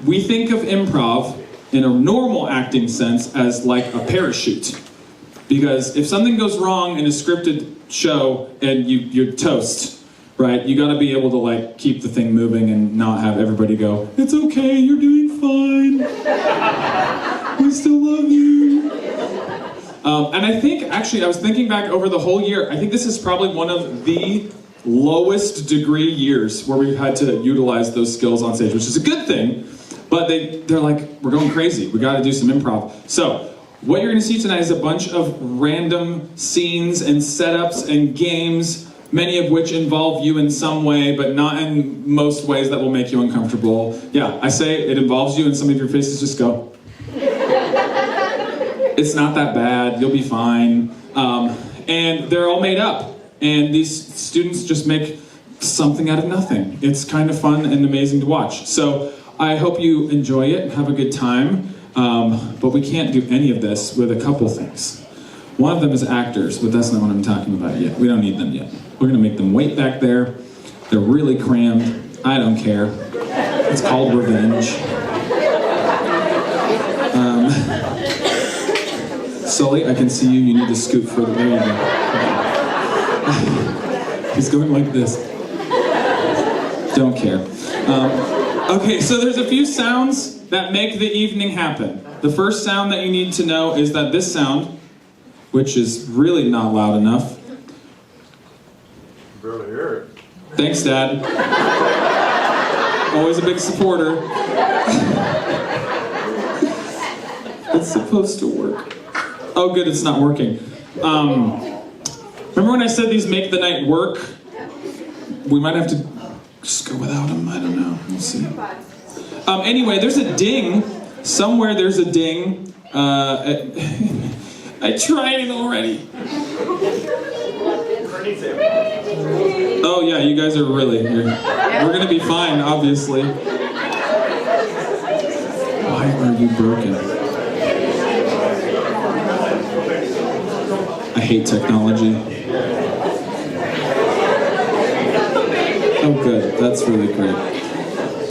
we think of improv in a normal acting sense as like a parachute. Because if something goes wrong in a scripted show and you're toast, right? You gotta be able to like keep the thing moving and not have everybody go, "It's okay, you're doing fine. We still love you." And I think, actually, I was thinking back over the whole year, I think this is probably one of the lowest degree years where we've had to utilize those skills on stage, which is a good thing, but they're like, we're going crazy. We gotta do some improv. So, what you're gonna see tonight is a bunch of random scenes and setups and games, many of which involve you in some way, but not in most ways that will make you uncomfortable. Yeah, I say it involves you, and some of your faces just go. It's not that bad, you'll be fine. And they're all made up. And these students just make something out of nothing. It's kind of fun and amazing to watch. So I hope you enjoy it and have a good time. But we can't do any of this with a couple things. One of them is actors, but that's not what I'm talking about yet. We don't need them yet. We're gonna make them wait back there. They're really crammed. I don't care. It's called revenge. Sully, I can see you. You need to scoot further. There you go. He's going like this. Don't care. Okay, so there's a few sounds that make the evening happen. The first sound that you need to know is that this sound, which is really not loud enough. Barely hear it. Thanks, Dad. Always a big supporter. It's supposed to work. Oh, good, it's not working. Remember when I said these make the night work? We might have to just go without them. I don't know. We'll see. Anyway, there's a ding. Somewhere there's a ding. I tried it already. Oh yeah, you guys are really here. We're gonna be fine, obviously. Why are you broken? I hate technology. Oh good, that's really great.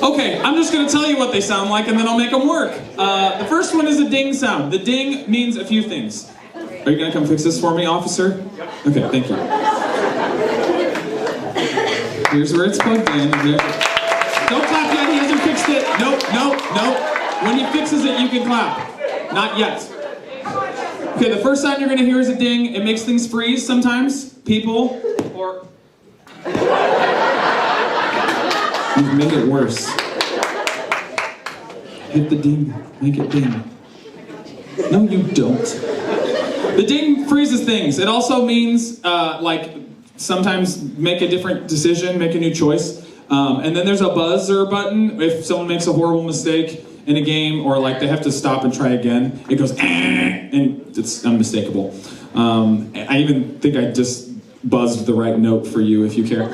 Okay, I'm just gonna tell you what they sound like and then I'll make them work. The first one is a ding sound. The ding means a few things. Are you gonna come fix this for me, officer? Okay, thank you. Here's where it's plugged in. Don't clap yet, he hasn't fixed it. Nope. When he fixes it, you can clap. Not yet. Okay, the first sound you're gonna hear is a ding. It makes things freeze sometimes. People, or... You've made it worse. Hit the ding, make it ding. No, you don't. The ding freezes things. It also means, like, sometimes make a different decision, make a new choice. And then there's a buzzer button if someone makes a horrible mistake in a game, or like they have to stop and try again. It goes, and it's unmistakable. I even think I just buzzed the right note for you if you care.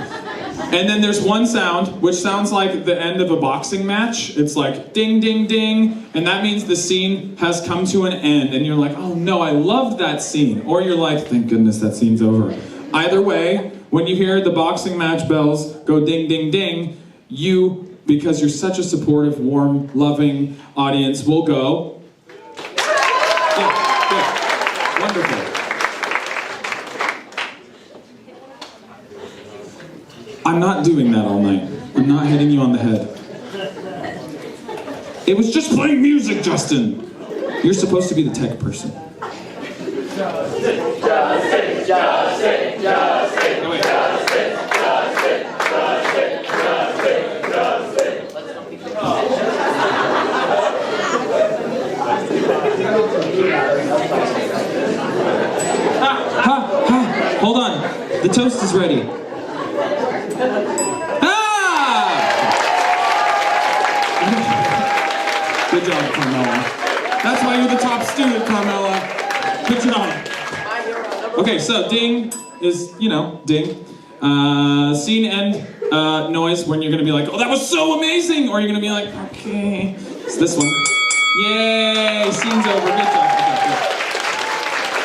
And then there's one sound, which sounds like the end of a boxing match. It's like ding, ding, ding, and that means the scene has come to an end, and you're like, oh no, I loved that scene. Or you're like, thank goodness that scene's over. Either way, when you hear the boxing match bells go ding, ding, ding, you, because you're such a supportive, warm, loving audience, will go, yeah, wonderful. I'm not doing that all night. I'm not hitting you on the head. It was just playing music, Justin. You're supposed to be the tech person. Hold on. The toast is ready. Good job, Carmela. That's why you're the top student, Carmela. Good job. Okay, so ding is, ding. Scene end noise when you're going to be like, oh, that was so amazing! Or you're going to be like, okay. It's this one. Yay! Scene's over. Good job.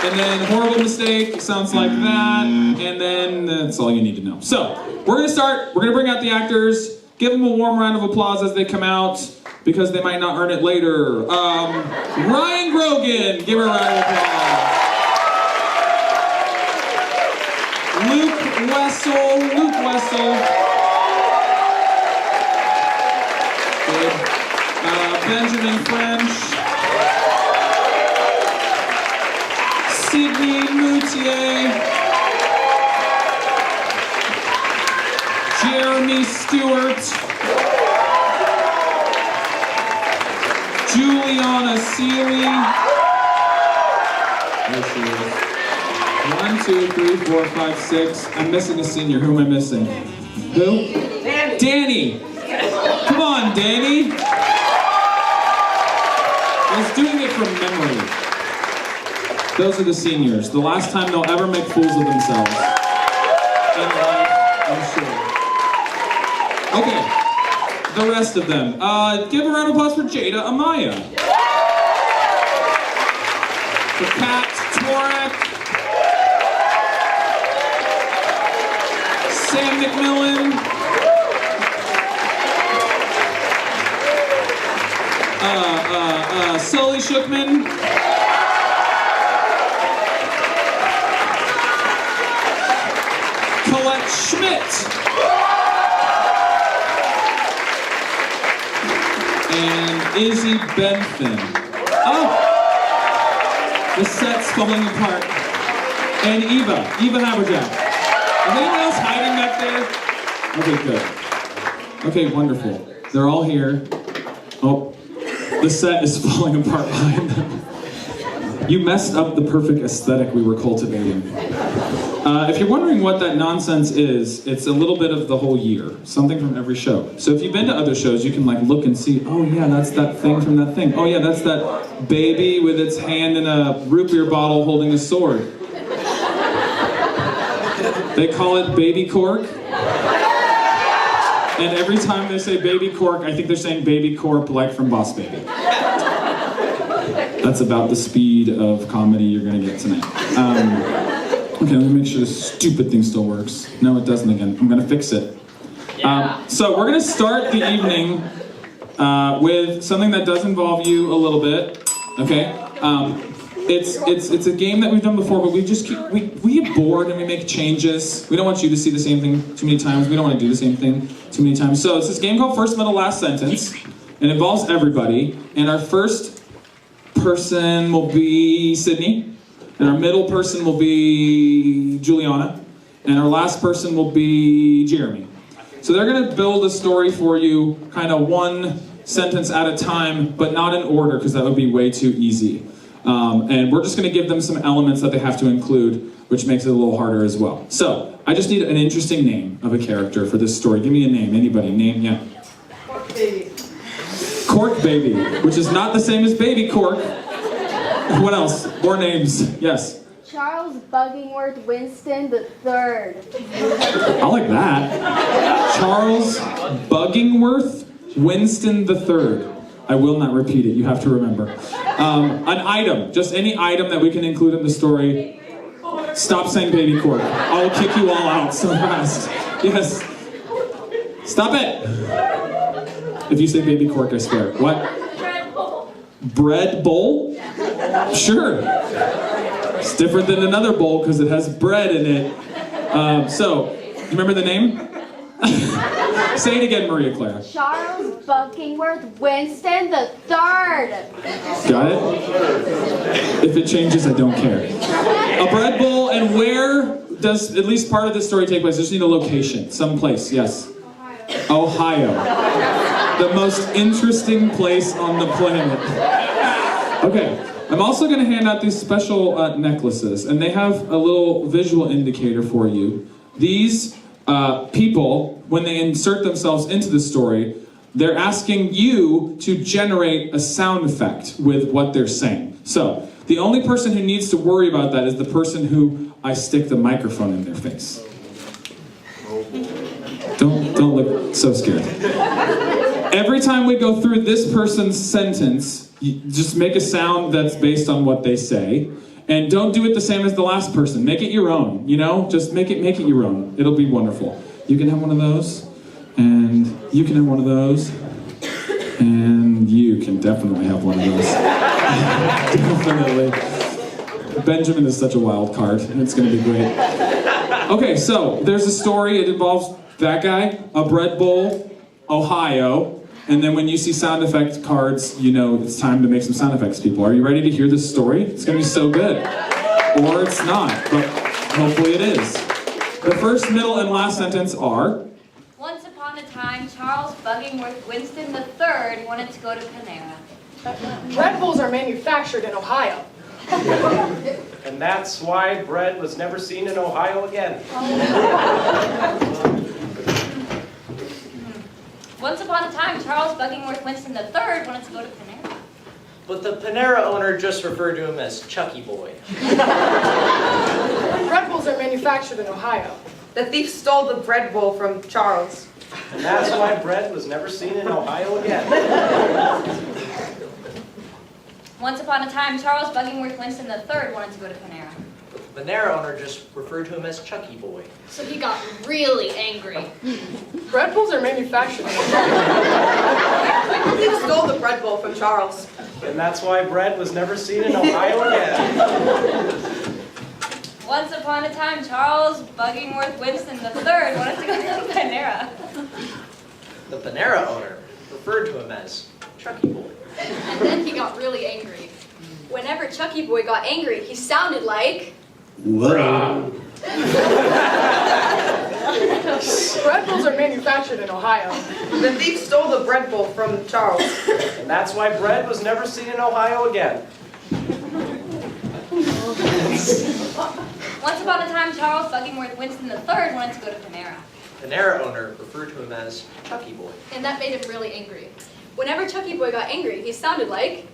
And then horrible mistake sounds like that. And then that's all you need to know. So, we're going to start. We're going to bring out the actors. Give them a warm round of applause as they come out. because they might not earn it later. Ryan Grogan, give her a round of applause. Luke Wessel. Good. Benjamin French. Sydney Moutier. Jeremy Stewart. Juliana Seeley. There she is. 1, 2, 3, 4, 5, 6. I'm missing a senior. Who am I missing? Who? Danny. Come on, Danny. I was doing it from memory. Those are the seniors. The last time they'll ever make fools of themselves. In life, I'm sure. Okay. The rest of them. Give a round of applause for Jada Amaya. For Kat Tworek. Sam McMillan. Sully Shookman. Colette Schmidt. And Izzy Benfin. Oh! The set's falling apart. And Eva Haberjack. Is anyone else hiding back there? Okay, good. Okay, wonderful. They're all here. Oh, the set is falling apart behind them. You messed up the perfect aesthetic we were cultivating. If you're wondering what that nonsense is, it's a little bit of the whole year. Something from every show. So if you've been to other shows, you can like look and see, oh yeah, that's that thing from that thing. Oh yeah, that's that baby with its hand in a root beer bottle holding a sword. They call it baby cork. And every time they say baby cork, I think they're saying baby corp like from Boss Baby. That's about the speed of comedy you're gonna get tonight. Okay, let me make sure this stupid thing still works. No, it doesn't again. I'm gonna fix it. So we're gonna start the evening with something that does involve you a little bit. Okay? It's a game that we've done before, but we get bored and we make changes. We don't want you to see the same thing too many times. We don't want to do the same thing too many times. So it's this game called First, Middle, Last Sentence. It involves everybody. And our first person will be Sydney. And our middle person will be Juliana. And our last person will be Jeremy. So they're going to build a story for you, kind of one sentence at a time, but not in order, because that would be way too easy. And we're just going to give them some elements that they have to include, which makes it a little harder as well. So, I just need an interesting name of a character for this story. Give me a name. Anybody? Name? Yeah. Cork Baby. Cork Baby, which is not the same as Baby Cork. What else? More names. Yes. Charles Buggingworth Winston III. I like that. Charles Buggingworth Winston III. I will not repeat it. You have to remember. An item. Just any item that we can include in the story. Stop saying baby cork. I will kick you all out so fast. Yes. Stop it. If you say baby cork, I swear. What? Bread bowl. Bread bowl? Sure. It's different than another bowl because it has bread in it. So, you remember the name? Say it again, Maria Clara. Charles Buggingworth Winston III. Got it? If it changes, I don't care. A bread bowl, and where does at least part of the story take place? I just need a location, someplace, yes. Ohio. The most interesting place on the planet. Okay, I'm also going to hand out these special necklaces, and they have a little visual indicator for you. These people, when they insert themselves into the story, they're asking you to generate a sound effect with what they're saying. So, the only person who needs to worry about that is the person who I stick the microphone in their face. Don't look so scared. Every time we go through this person's sentence, you just make a sound that's based on what they say. And don't do it the same as the last person. Make it your own, you know? Just make it your own. It'll be wonderful. You can have one of those, and you can have one of those, And you can definitely have one of those. Definitely. Benjamin is such a wild card, and it's going to be great. Okay, so there's a story. It involves that guy, a bread bowl, Ohio, and then when you see sound effect cards, you know it's time to make some sound effects, people. Are you ready to hear this story? It's going to be so good. Or it's not, but hopefully it is. The first, middle, and last sentence are... Once upon a time, Charles Buggingworth Winston III wanted to go to Panera. Bread bowls are manufactured in Ohio. And that's why bread was never seen in Ohio again. Once upon a time, Charles Buggingworth Winston III wanted to go to Panera. But the Panera owner just referred to him as Chucky Boy. Bread bowls are manufactured in Ohio. The thief stole the bread bowl from Charles. And that's why bread was never seen in Ohio again. Once upon a time, Charles Buggingworth Winston III wanted to go to Panera. But the Panera owner just referred to him as Chucky Boy. So he got really angry. Bread bowls are manufactured in Ohio. The thief stole the bread bowl from Charles. And that's why bread was never seen in Ohio again. Once upon a time, Charles Buggingworth Winston III wanted to go to Panera. The Panera owner referred to him as Chucky Boy. And then he got really angry. Whenever Chucky Boy got angry, he sounded like... Whoa. Bread bowls are manufactured in Ohio. The thief stole the bread bowl from Charles. And that's why bread was never seen in Ohio again. Once upon a time, Charles Buggingworth Winston III wanted to go to Panera. Panera owner referred to him as Chucky Boy. And that made him really angry. Whenever Chucky Boy got angry, he sounded like...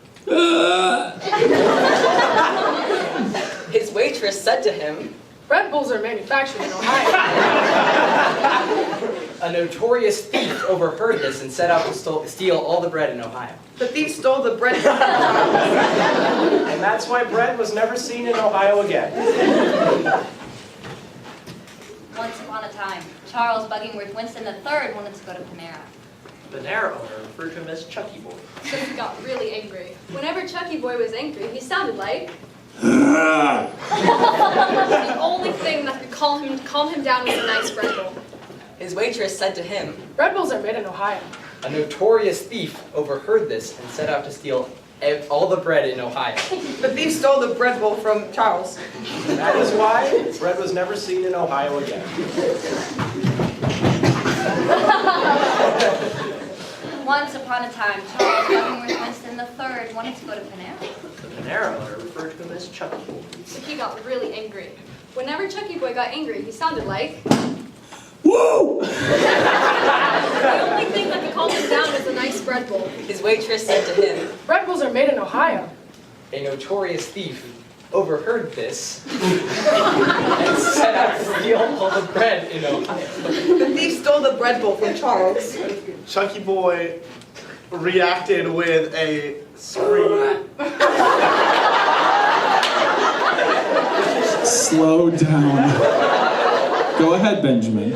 His waitress said to him, Bread bowls are manufactured in Ohio. a notorious thief overheard this and set out to steal all the bread in Ohio. The thief stole the bread bowl from Charles. And that's why bread was never seen in Ohio again. Once upon a time, Charles Buggingworth Winston III wanted to go to Panera. Panera owner referred to him as Chucky Boy. So he got really angry. Whenever Chucky Boy was angry, he sounded like... The only thing that could calm him down was a nice bread bowl. His waitress said to him, Bread bowls are made in Ohio. a notorious thief overheard this and set out to steal all the bread in Ohio. The thief stole the bread bowl from Charles. And that is why bread was never seen in Ohio again. Once upon a time, Charles Buggingworth Winston III wanted to go to Panera. The Panera owner referred to him as Chucky Boy. So he got really angry. Whenever Chucky Boy got angry, he sounded like... Woo! The only thing that could calm him down was a nice bread bowl. His waitress said to him, Bread bowls are made in Ohio. a notorious thief overheard this and set out to steal all the bread in Ohio. The thief stole the bread bowl from Charles. Chucky Boy reacted with a scream. Slow down. Go ahead, Benjamin.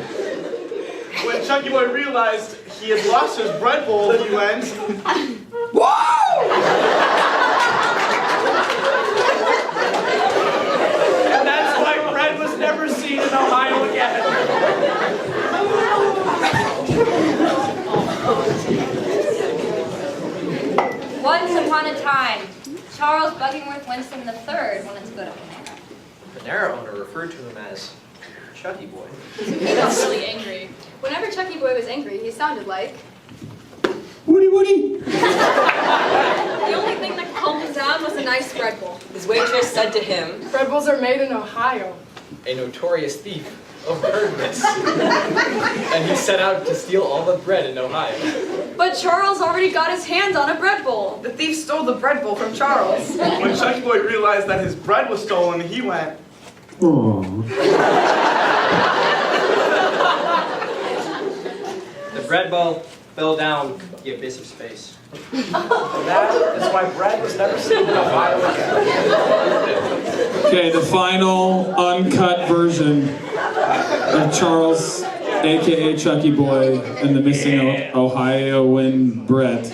When Chucky Boy realized he had lost his bread bowl, he went, And that's why bread was never seen in Ohio again. Once upon a time, Charles Buggingworth Winston III wanted to go to Panera. Panera owner referred to him as Chucky Boy. He got really angry. Whenever Chucky Boy was angry, he sounded like... Woody Woody! The only thing that could calm him down was a nice bread bowl. His waitress said to him, Bread bowls are made in Ohio. a notorious thief overheard this and he set out to steal all the bread in Ohio. But Charles already got his hands on a bread bowl. The thief stole the bread bowl from Charles. when Chucky Boy realized that his bread was stolen, he went, Oh. The bread bowl fell down the abyss of space. And that is why bread was never seen in Ohio again. Okay, the final uncut version of Charles, aka Chucky Boy, and the missing Ohioan Brett.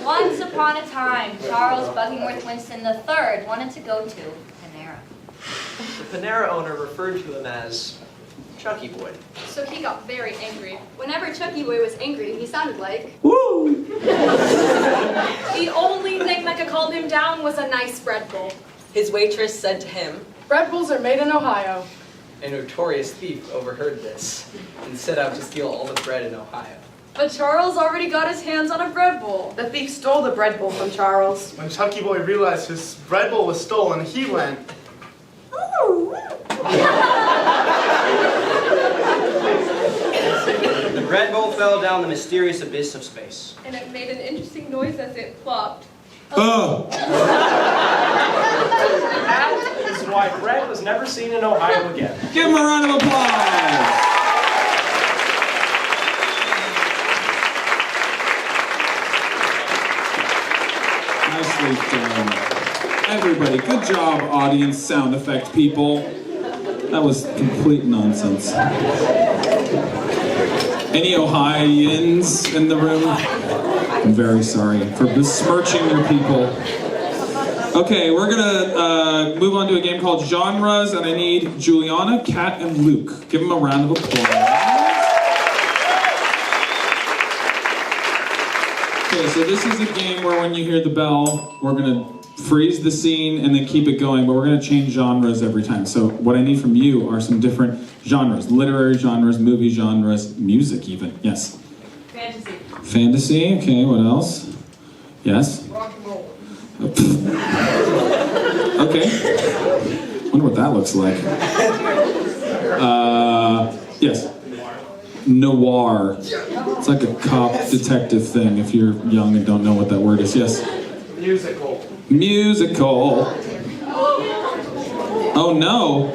Once upon a time, Charles Buggingworth Winston III wanted to go to Panera. The Panera owner referred to him as Chucky Boy. So he got very angry. Whenever Chucky Boy was angry, he sounded like... Woo! The only thing that could calm him down was a nice bread bowl. His waitress said to him, Bread bowls are made in Ohio. A notorious thief overheard this and set out to steal all the bread in Ohio. But Charles already got his hands on a bread bowl. the thief stole the bread bowl from Charles. When Chucky Boy realized his bread bowl was stolen, he went, The bread bowl fell down the mysterious abyss of space. And it made an interesting noise as it plopped. Oh! That is why bread was never seen in Ohio again. Give him a round of applause! Nicely done. Everybody, good job, audience sound effect people. That was complete nonsense. Any Ohioans in the room? I'm very sorry for besmirching your people. Okay, we're gonna move on to a game called Genres, and I need Juliana, Kat, and Luke. Give them a round of applause. Okay, so this is a game where when you hear the bell, we're gonna freeze the scene and then keep it going, but we're gonna change genres every time. So what I need from you are some different genres. Literary genres, movie genres, music even. Yes? Fantasy. Fantasy, okay, what else? Yes? Rock and roll. Okay. Wonder what that looks like. Yes. Noir. It's like a cop detective thing if you're young and don't know what that word is. Yes. musical. Musical. Oh no.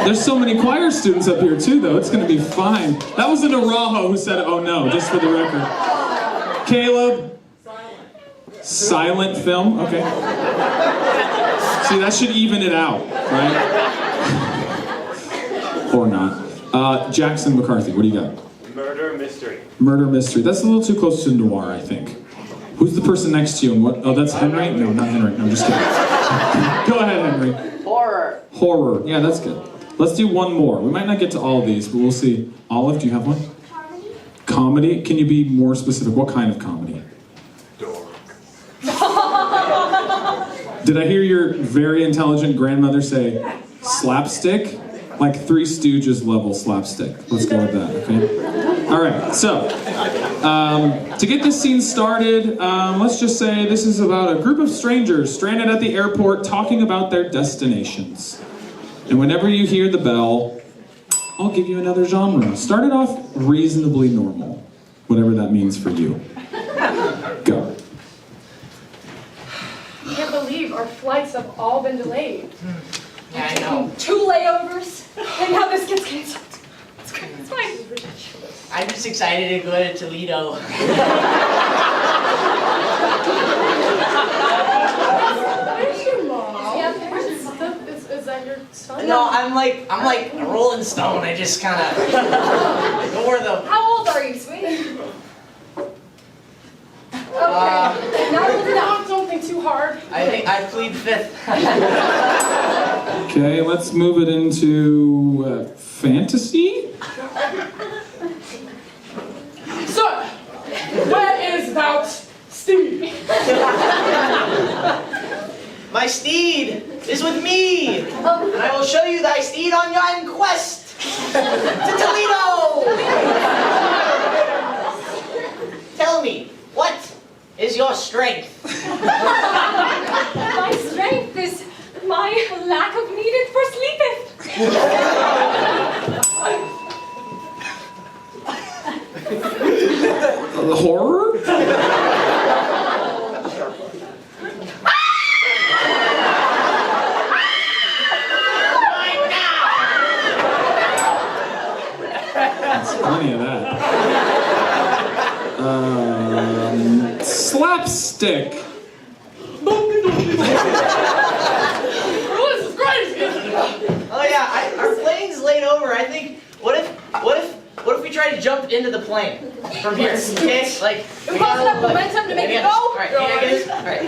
There's so many choir students up here too though. It's gonna be fine. That was an Arajo who said oh no, just for the record. Caleb? Silent film? Okay. See, that should even it out, right? Or not. Jackson McCarthy, what do you got? Murder mystery. Murder mystery. That's a little too close to noir, I think. Who's the person next to you and what? Oh, that's Henry? No, not Henry. No, I'm just kidding. Go ahead, Henry. Horror. Horror. Yeah, that's good. Let's do one more. We might not get to all of these, but we'll see. Olive, do you have one? Comedy? Comedy? Can you be more specific? What kind of comedy? Did I hear your very intelligent grandmother say slapstick? Like Three Stooges level slapstick. Let's go with that, okay? All right, so to get this scene started, let's just say this is about a group of strangers stranded at the airport talking about their destinations. And whenever you hear the bell, I'll give you another genre. Start it off reasonably normal, whatever that means for you. Go. I can't believe our flights have all been delayed. Yeah, I know. 2 layovers, and now this gets canceled. It's fine. I'm just excited to go to Toledo. Where's your mom? Is that your son? No, I'm like a Rolling Stone. I just kind of go where the. How old are you, sweetie? Uh, Don't think too hard. I think I plead fifth. Okay, let's move it into fantasy. So, where is that Steve? My steed is with me, and I will show you thy steed on yon quest to Toledo. Tell me, what is your strength? My strength is my lack of needed for sleeping. Horror? That's plenty of that. Slapstick. This is crazy. Oh yeah, our plane's laid over. I think. What if we try to jump into the plane from here. Okay? Like, We cause enough momentum to make it go. All right, can I get this? All right.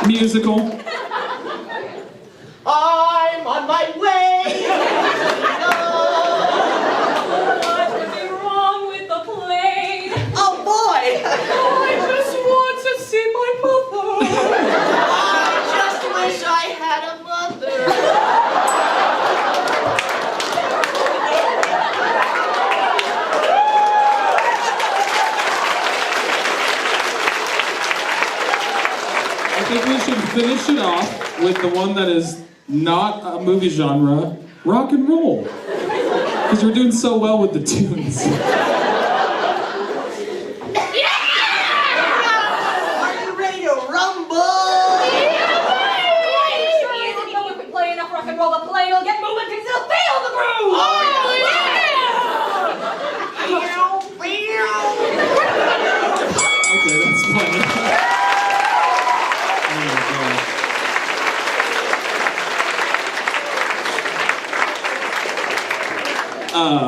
Musical. I'm on my way. What could be wrong with the plane? Oh boy! I just want to see my mother. I just wish I had a mother. I think we should finish it off with the one that is not a movie genre, rock and roll. Because we're doing so well with the tunes. Are you ready to rumble? If we play enough rock and roll, the plane will get moving because it'll feel the groove. Okay, that's funny. Oh my gosh.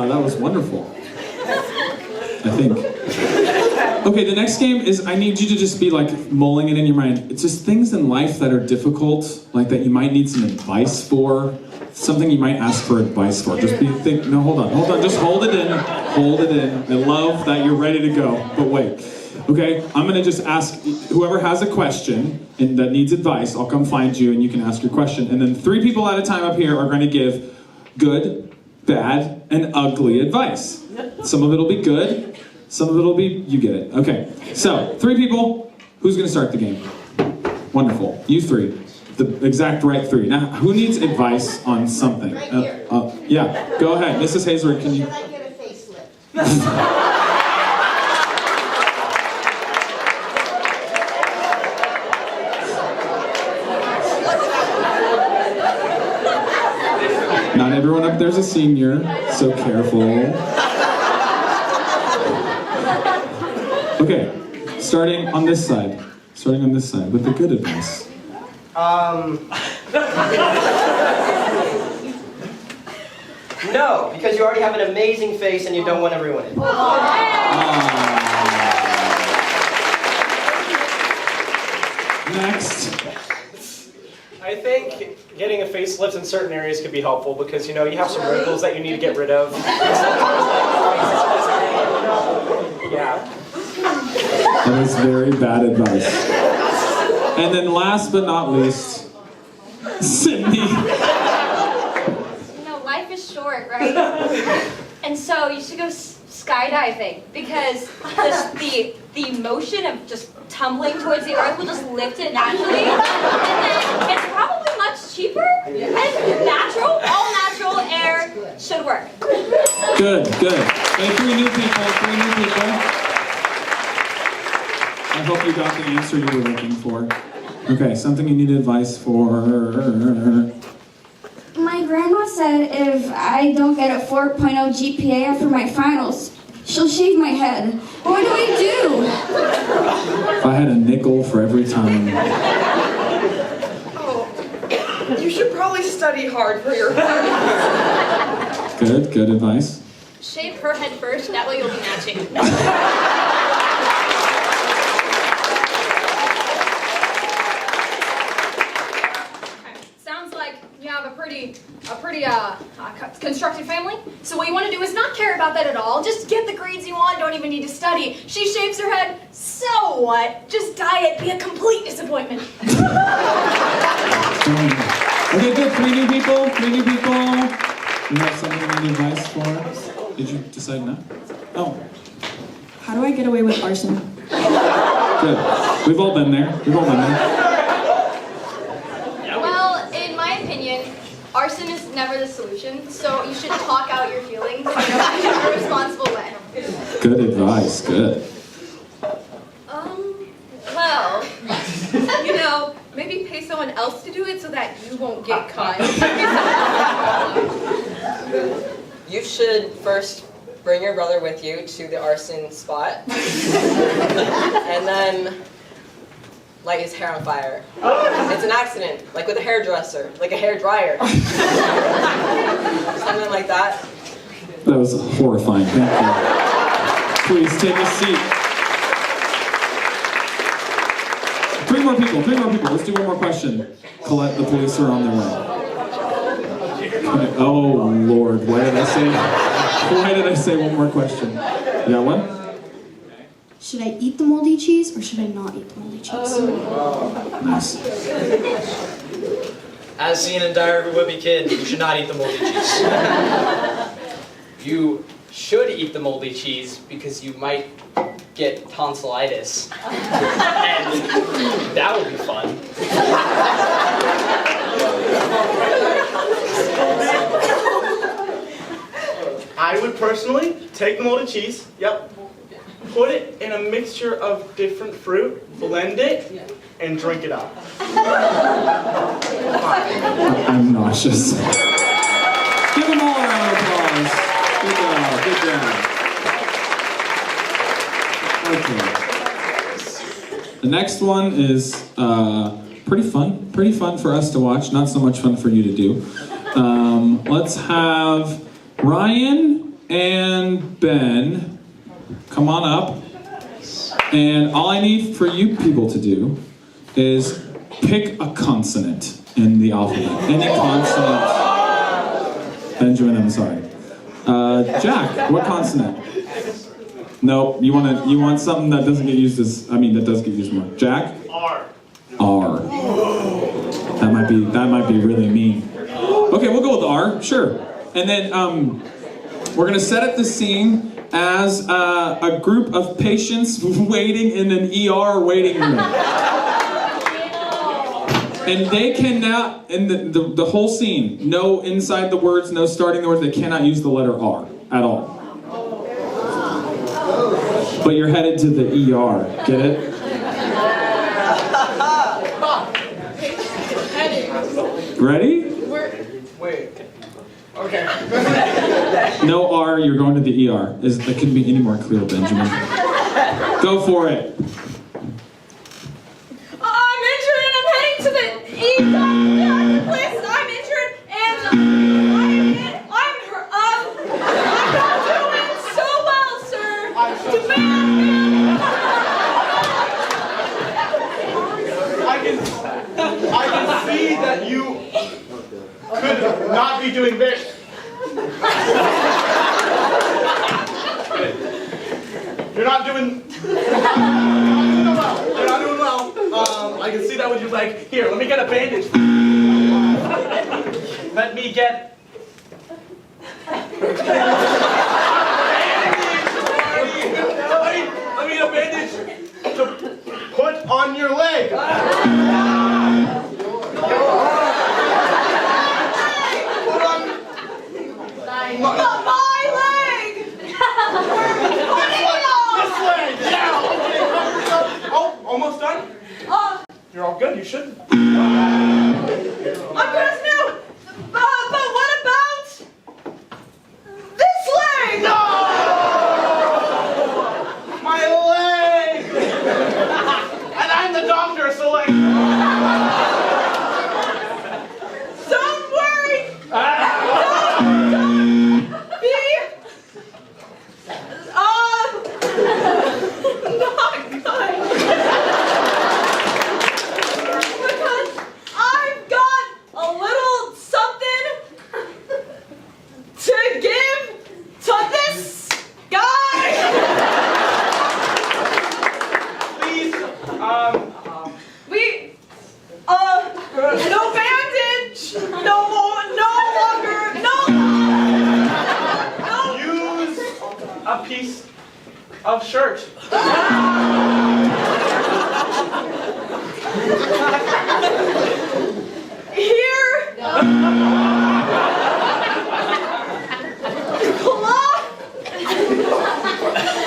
That was wonderful. I think. Okay, the next game is I need you to just be like mulling it in your mind. It's just things in life that are difficult, like that you might need some advice for. Something you might ask for advice for. Just no, hold on, just hold it in. Hold it in. I love that you're ready to go, but wait. Okay, I'm gonna just ask whoever has a question and that needs advice, I'll come find you and you can ask your question. And then 3 people at a time up here are gonna give good, bad, and ugly advice. Some of it'll be good, some of it'll be, you get it. Okay, so 3 people, who's gonna start the game? Wonderful, you 3. The exact right 3. Now, who needs advice on something? Right here. Yeah, go ahead. Mrs. Hazelwood, can you? Should I get a facelift? Not everyone up there's a senior, so careful. Okay, starting on this side with the good advice. No, because you already have an amazing face and you don't want to ruin it. Next. I think getting a facelift in certain areas could be helpful because, you know, you have some wrinkles that you need to get rid of. Yeah. That is very bad advice. And then last but not least, Sydney. You know, life is short, right? And so you should go skydiving because the motion of just tumbling towards the earth will just lift it naturally. And then it's probably much cheaper and natural. All natural air should work. Good. Hey, 3 new people. I hope you got the answer you were looking for. Okay, something you need advice for. My grandma said if I don't get a 4.0 GPA after my finals, she'll shave my head. What do I do? If I had a nickel for every time. Oh, you should probably study hard for your Good advice. Shave her head first, that way you'll be matching. Sounds like you have a pretty constructed family. So what you want to do is not care about that at all. Just get the grades you want, don't even need to study. She shaves her head, so what? Just dye it, be a complete disappointment. Okay, good. 3 new people. You have something you need advice for? Did you decide no? Oh. How do I get away with arson? Good. We've all been there. Well, in my opinion, arson is never the solution, so you should talk out your feelings in a responsible way. Good advice. Good. Well, you know, maybe pay someone else to do it so that you won't get caught. You should first bring your brother with you to the arson spot. And then light his hair on fire. It's an accident, like with a hairdresser, like a hairdryer. Something like that. That was horrifying. Thank you. Please take a seat. Three more people. Let's do one more question. Colette, the police are on their way. Oh, Lord. Why did I say one more question? You got one? Should I eat the moldy cheese or should I not eat the moldy cheese? Nice. As seen in Diary of a Wimpy Kid, you should not eat the moldy cheese. You should eat the moldy cheese because you might get tonsillitis. And that would be fun. I would personally take the molded cheese, put it in a mixture of different fruit, blend it, and drink it up. I'm nauseous. Give them all a round of applause. Good job. Okay. The next one is pretty fun for us to watch, not so much fun for you to do. Let's have Ryan and Ben come on up. And all I need for you people to do is pick a consonant in the alphabet. Any consonant. Benjamin, I'm sorry. Jack, what consonant? No, you want something that doesn't get used that does get used more. Jack? R. R. That might be really mean. Okay, we'll go with R, sure. And then we're gonna set up the scene as a group of patients waiting in an ER waiting room. And they cannot, in the whole scene, no inside the words, no starting the words, they cannot use the letter R at all. But you're headed to the ER, get it? Ready? Wait. Okay. No R, you're going to the ER. It couldn't be any more clear, Benjamin. Go for it. I'm injured and I'm heading to the place. I'm injured and I'm not doing so well, sir. I can see that you could not be doing this. You're not doing well. I can see that with you like, here, let me get a bandage. Let me get a bandage to put on your leg. My leg! This leg, yeah. Oh, almost done? You're all good, you should. I'm good as new! But what about this leg? No! My leg! And I'm the doctor, so like... Don't worry! Because I've got a little something to give to this guy. Please, no bandage, no longer. use a piece of shirt. Here. Cloth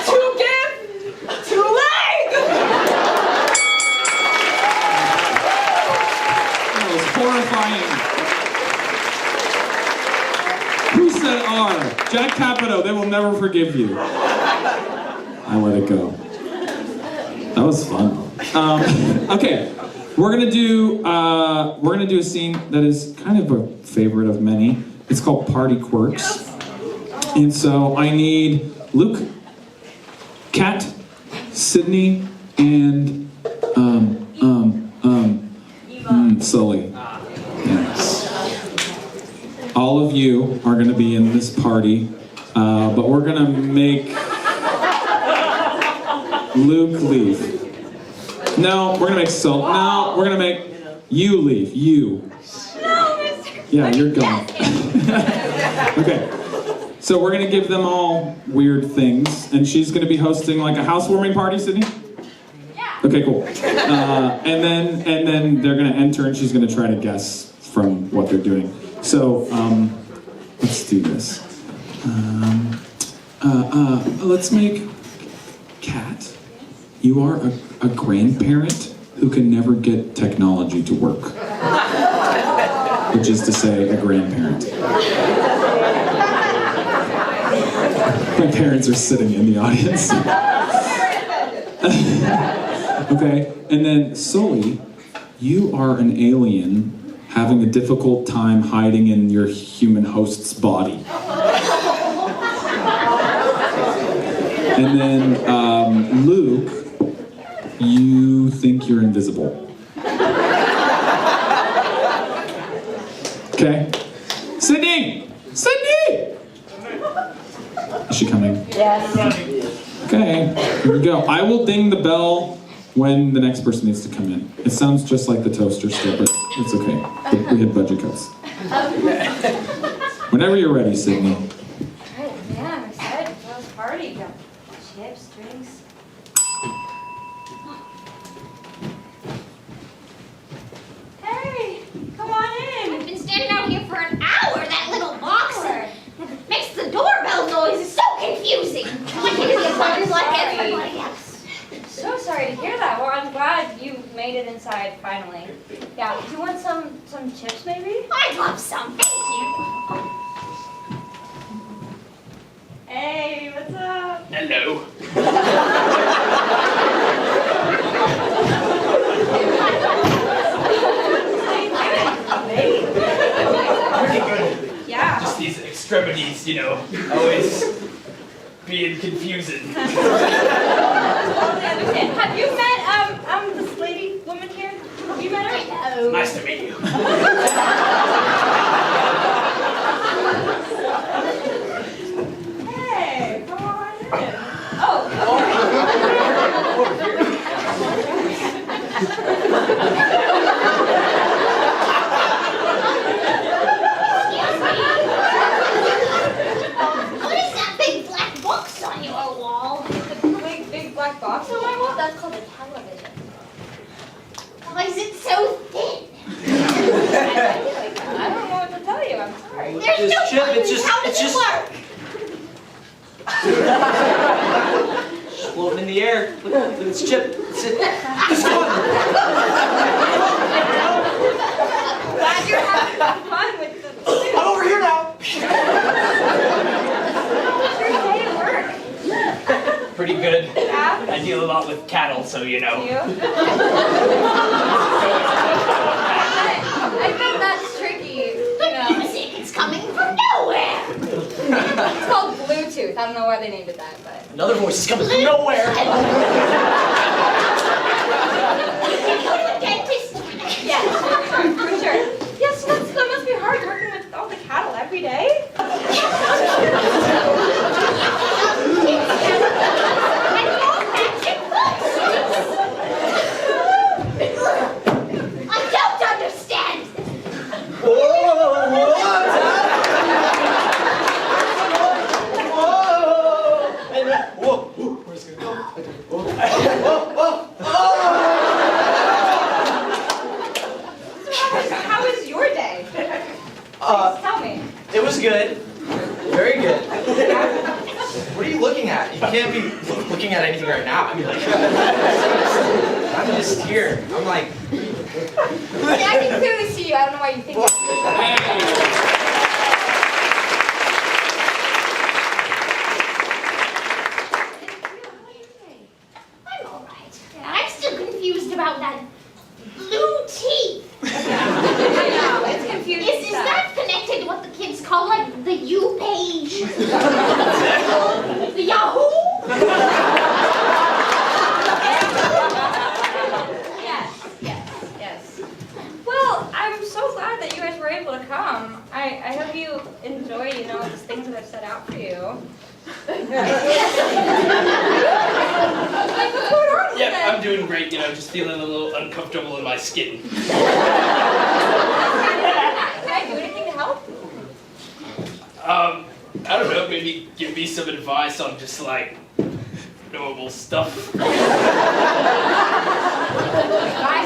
to give to leg. That was horrifying. Who said R? Jack Capito, they will never forgive you. I let it go. That was fun. Okay, we're gonna do a scene that is kind of a favorite of many. It's called Party Quirks, and so I need Luke, Kat, Sydney, and Sully. Yeah. All of you are gonna be in this party, but we're gonna make Luke leave. No, we're gonna make No, we're gonna make you leave. You. No, Mr. Yeah, you're gone. Okay. So we're gonna give them all weird things, and she's gonna be hosting like a housewarming party, Sydney? Yeah. Okay, cool. And then they're gonna enter, and she's gonna try to guess from what they're doing. So let's do this. Let's make Kat. You are a grandparent who can never get technology to work. Which is to say, a grandparent. My parents are sitting in the audience. Okay, and then Sully, you are an alien having a difficult time hiding in your human host's body. And then Luke, you think you're invisible. Okay. Sydney! Sydney! Is she coming? Yes. Okay, here we go. I will ding the bell when the next person needs to come in. It sounds just like the toaster still, but it's okay. We had budget cuts. Whenever you're ready, Sydney. Alright, man, I'm excited for this party. Got chips, drinks. Hey, come on in. I've been standing out here for an hour. That little box makes the doorbell noise. It's so confusing. I hear the buttons like everybody else. So sorry to hear that. Well, I'm glad you made it inside finally. Yeah, do you want some chips maybe? I'd love some. Thank you. Hey, what's up? Hello. Pretty good. Yeah. Just these extremities, always being confusing. Totally understand. Have you met this woman here? Have you met her? No. Nice to meet you. Hey, come on in. Oh. What is that big black box on your wall? The big black box on my wall? That's called a television. Why is it so thin? I don't know what to tell you. I'm sorry. There's no Chip, buttons. it's How does it just- work? Floating in the air. Look at this chip. It's it. It's fun. Glad you're having fun with the I'm over here now. How's your day at work? Pretty good. Yeah? I deal a lot with cattle, so You? I bet that's tricky, The music is coming from nowhere. It's called Bluetooth. I don't know why they named it that, but... Another voice is coming from nowhere. You can go to a dentist. Yeah, for sure. Yes, that must be hard working with all the cattle every day. I don't understand. Where's it gonna go? So how was your day? Please tell me. It was good. Very good. What are you looking at? You can't be looking at anything right now. I mean, like, I'm just here. I'm like, Yeah, I can clearly see you. I don't know why you think I'm all right. I'm still confused Yes. Well, I'm so glad that you guys were able to come. I hope you enjoy, these things that I've set out for you. Like, what's going on Yeah, today? I'm doing great, just feeling a little uncomfortable in my skin. Can I do anything to help? I don't know, maybe give me some advice on just like normal stuff. Advice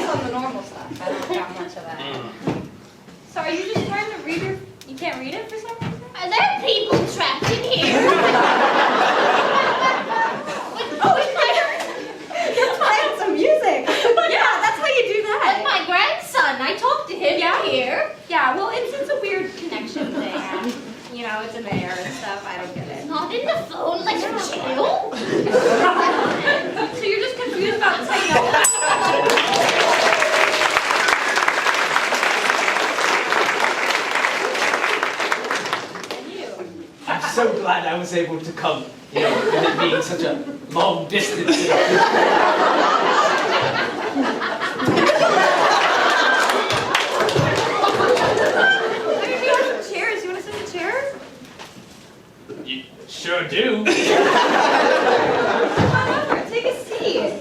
on the normal stuff. I don't got much of that. So are you just trying to read you can't read it for some reason? Are there people trapped in here? You're playing some music. Yeah, that's how you do With that. my grandson. I talked to him here. Yeah, well, it's a weird connection thing. And, it's in the air and stuff. I don't get it. Not in the phone like a jail. So you're just confused about the technology? I'm so glad I was able to come, with it being such a long distance. You sure do. Take a seat.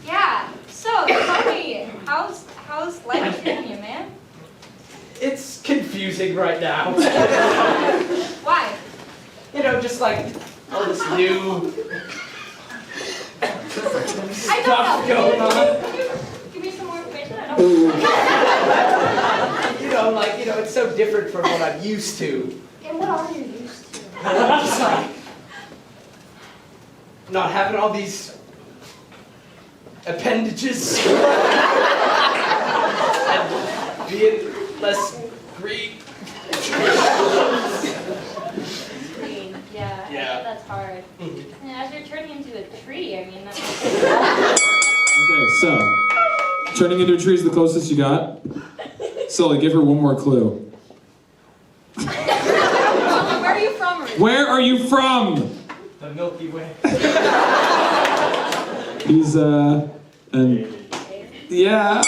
Yeah. So tell me, how's life treating you, man? It's confusing right now. Why? Just like all this new I don't stuff know. going on. Can you give me some more information? I don't It's so different from what I'm used to. And what are you used to? Just like not having all these appendages and being less green. Yeah. Yeah. That's hard. And as you're turning into a tree, that's... Okay, so turning into a tree is the closest you got. Sully, give her one more clue. Where are you from? Where are you from? The Milky Way. He's yeah.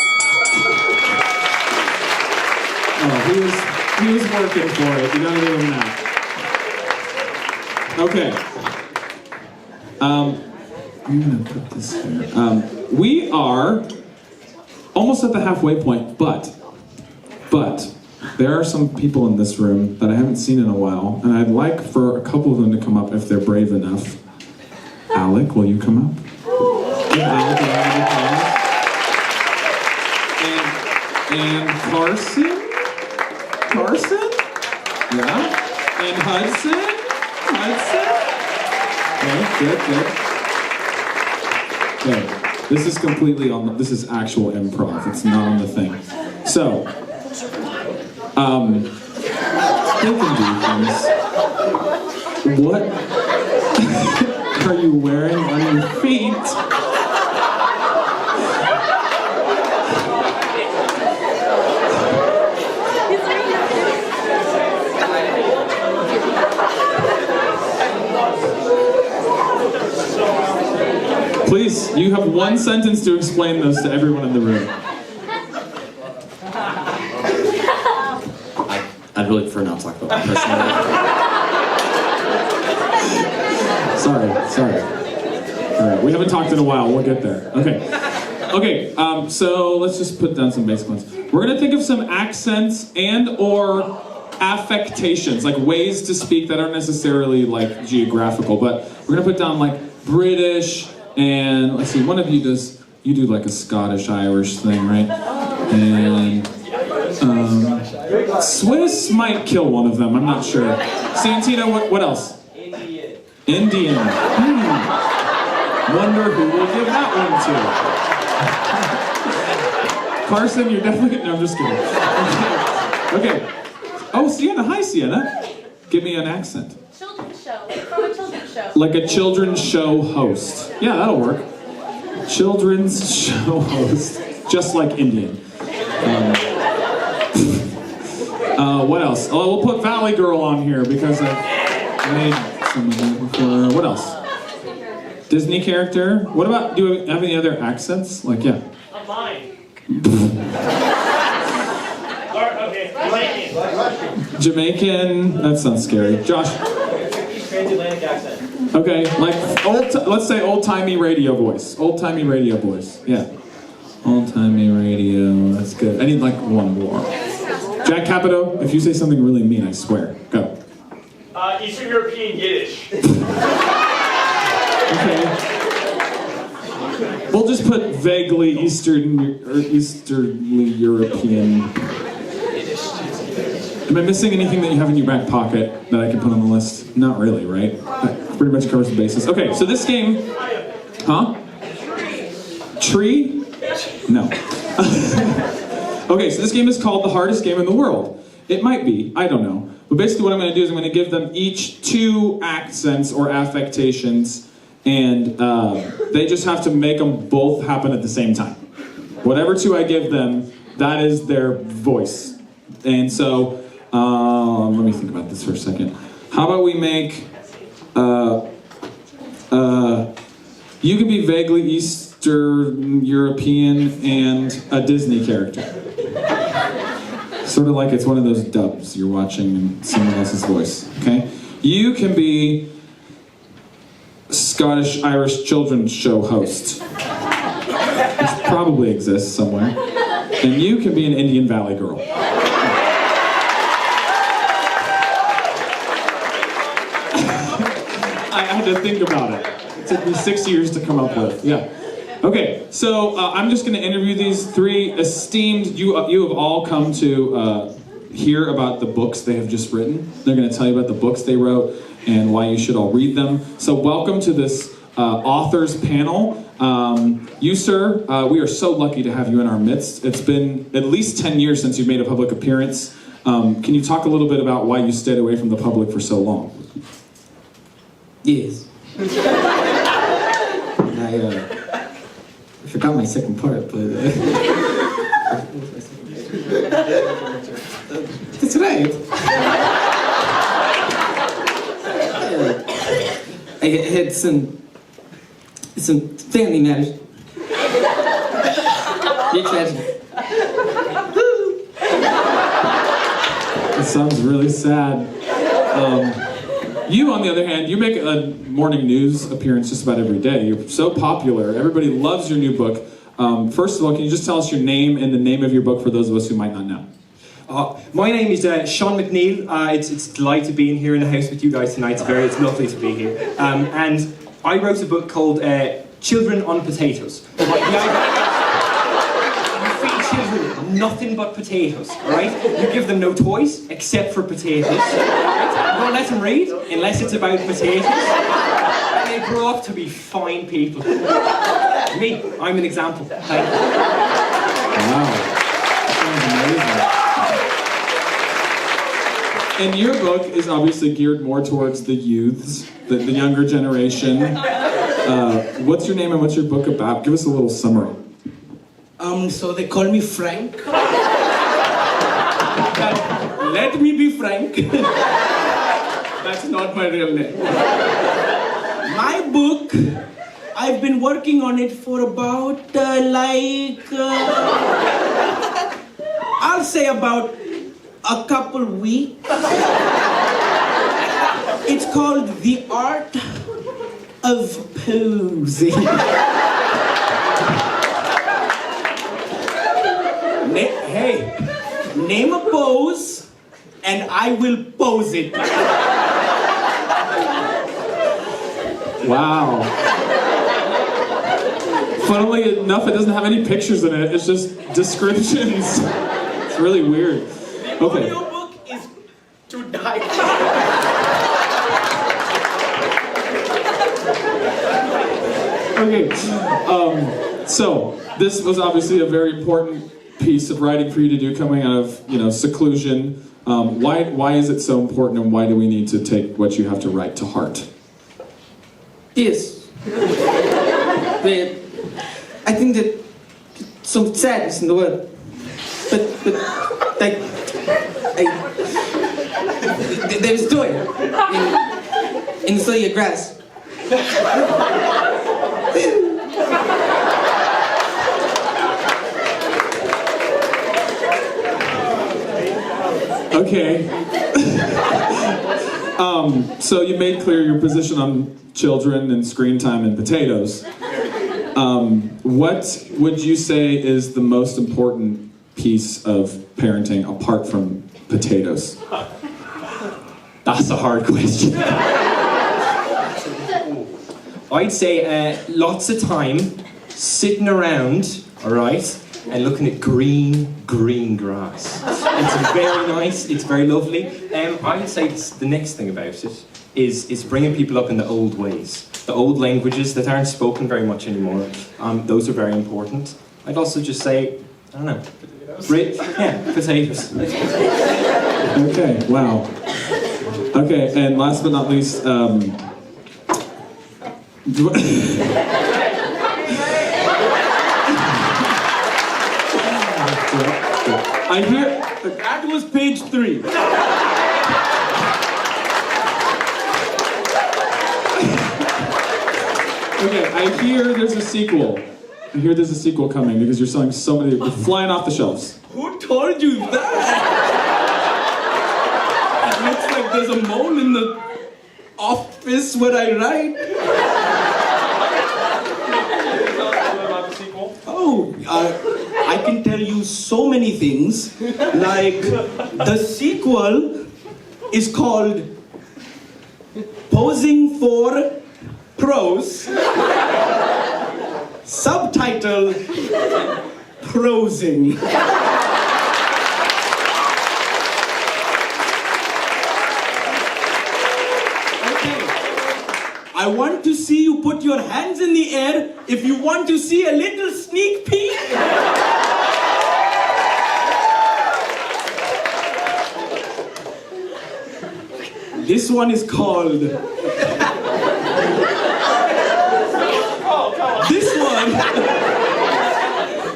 Oh, he was working for it. You gotta give him that. Okay. I'm gonna put this here. We are almost at the halfway point, but there are some people in this room that I haven't seen in a while, and I'd like for a couple of them to come up if they're brave enough. Alec, will you come up? Give Alec a round of applause. And Carson? Yeah. And Hudson? Okay, good. Okay, this is completely this is actual improv. It's not on the thing. So, they can do things. What are you wearing on your feet? Please, you have one sentence to explain those to everyone in the room. I'd really prefer not to talk about my personality. Sorry. All right, we haven't talked in a while. We'll get there. Okay. So let's just put down some basic ones. We're gonna think of some accents and/or affectations, like ways to speak that aren't necessarily like geographical, but we're gonna put down like British and let's see. One of you do like a Scottish-Irish thing, right? And Swiss might kill one of them. I'm not sure. Santino, what else? Indian. Wonder who will give that one to. Carson, you're definitely... No, I'm just kidding. Okay. Oh, Sienna. Hi, Sienna. Give me an accent. Children's show. From a children's show. Like a children's show host. Yeah, that'll work. Children's show host. Just like Indian. What else? Oh, we'll put Valley Girl on here because I made some of them before. What else? Disney character. What about, do you have any other accents? Like, yeah. Mine. Jamaican. That sounds scary. Josh. Transatlantic accent. Okay, like let's say old-timey radio voice. Old-timey radio voice. Yeah. Old-timey radio. That's good. I need like one more. Jack Capito, if you say something really mean, I swear. Go. Eastern European Yiddish. Okay. We'll just put vaguely Easterly European. Am I missing anything that you have in your back pocket that I can put on the list? Not really, right? That pretty much covers the bases. Okay, so this game, huh? Tree? No. Okay, so this game is called the hardest game in the world. It might be, I don't know. But basically what I'm going to do is I'm going to give them each 2 accents or affectations, and they just have to make them both happen at the same time. Whatever 2 I give them, that is their voice. And so, let me think about this for a second. How about we make, you can be vaguely Eastern European and a Disney character. Sort of like it's one of those dubs you're watching in someone else's voice, okay? You can be Scottish-Irish children's show host, which probably exists somewhere. And you can be an Indian Valley girl. I had to think about it. It took me 6 years to come up with, yeah. Okay, so I'm just going to interview these 3 esteemed, you have all come to hear about the books they have just written. They're going to tell you about the books they wrote and why you should all read them. So welcome to this authors panel. You, sir, we are so lucky to have you in our midst. It's been at least 10 years since you've made a public appearance. Can you talk a little bit about why you stayed away from the public for so long? Yes. I forgot my second part, but that's right. I had some family matters. Very tragic. It sounds really sad. You, on the other hand, you make a morning news appearance just about every day. You're so popular. Everybody loves your new book. First of all, can you just tell us your name and the name of your book for those of us who might not know? My name is Sean McNeil. It's a delight to be in here in the house with you guys tonight. It's lovely to be here. And I wrote a book called Children on Potatoes. You feed children nothing but potatoes, right? You give them no toys except for potatoes. You don't let them read unless it's about potatoes. And they grow up to be fine people. Me, I'm an example. Thank you. Wow. And your book is obviously geared more towards the youths, the younger generation. What's your name and what's your book about? Give us a little summary. So they call me Frank. Let me be frank. That's not my real name. My book, I've been working on it for about, I'll say about a couple weeks. It's called The Art of Posing. Hey, name a pose, and I will pose it. Wow. Funnily enough, it doesn't have any pictures in it. It's just descriptions. It's really weird. Okay. Audiobook is to die. Okay. So this was obviously a very important piece of writing for you to do, coming out of seclusion. Why is it so important, and why do we need to take what you have to write to heart? Yes. I think that some sadness in the world. But like, there's joy in the sea of grass. Okay. So you made clear your position on children and screen time and potatoes. What would you say is the most important piece of parenting apart from potatoes? That's a hard question. I'd say lots of time sitting around, all right, and looking at green grass. It's very nice, it's very lovely. I'd say the next thing about it is bringing people up in the old ways. The old languages that aren't spoken very much anymore. Those are very important. I'd also just say, I don't know. Potatoes. Okay, wow. Okay, and last but not least, I hear that was page 3. Okay, I hear there's a sequel. I hear there's a sequel coming because you're selling so many, you're flying off the shelves. Who told you that? It looks like there's a mole in the office where I write. Oh, I can tell you so many things. Like, the sequel is called Posing for Pros. Subtitle, Prosing. I want to see you put your hands in the air if you want to see a little sneak peek. This one is called...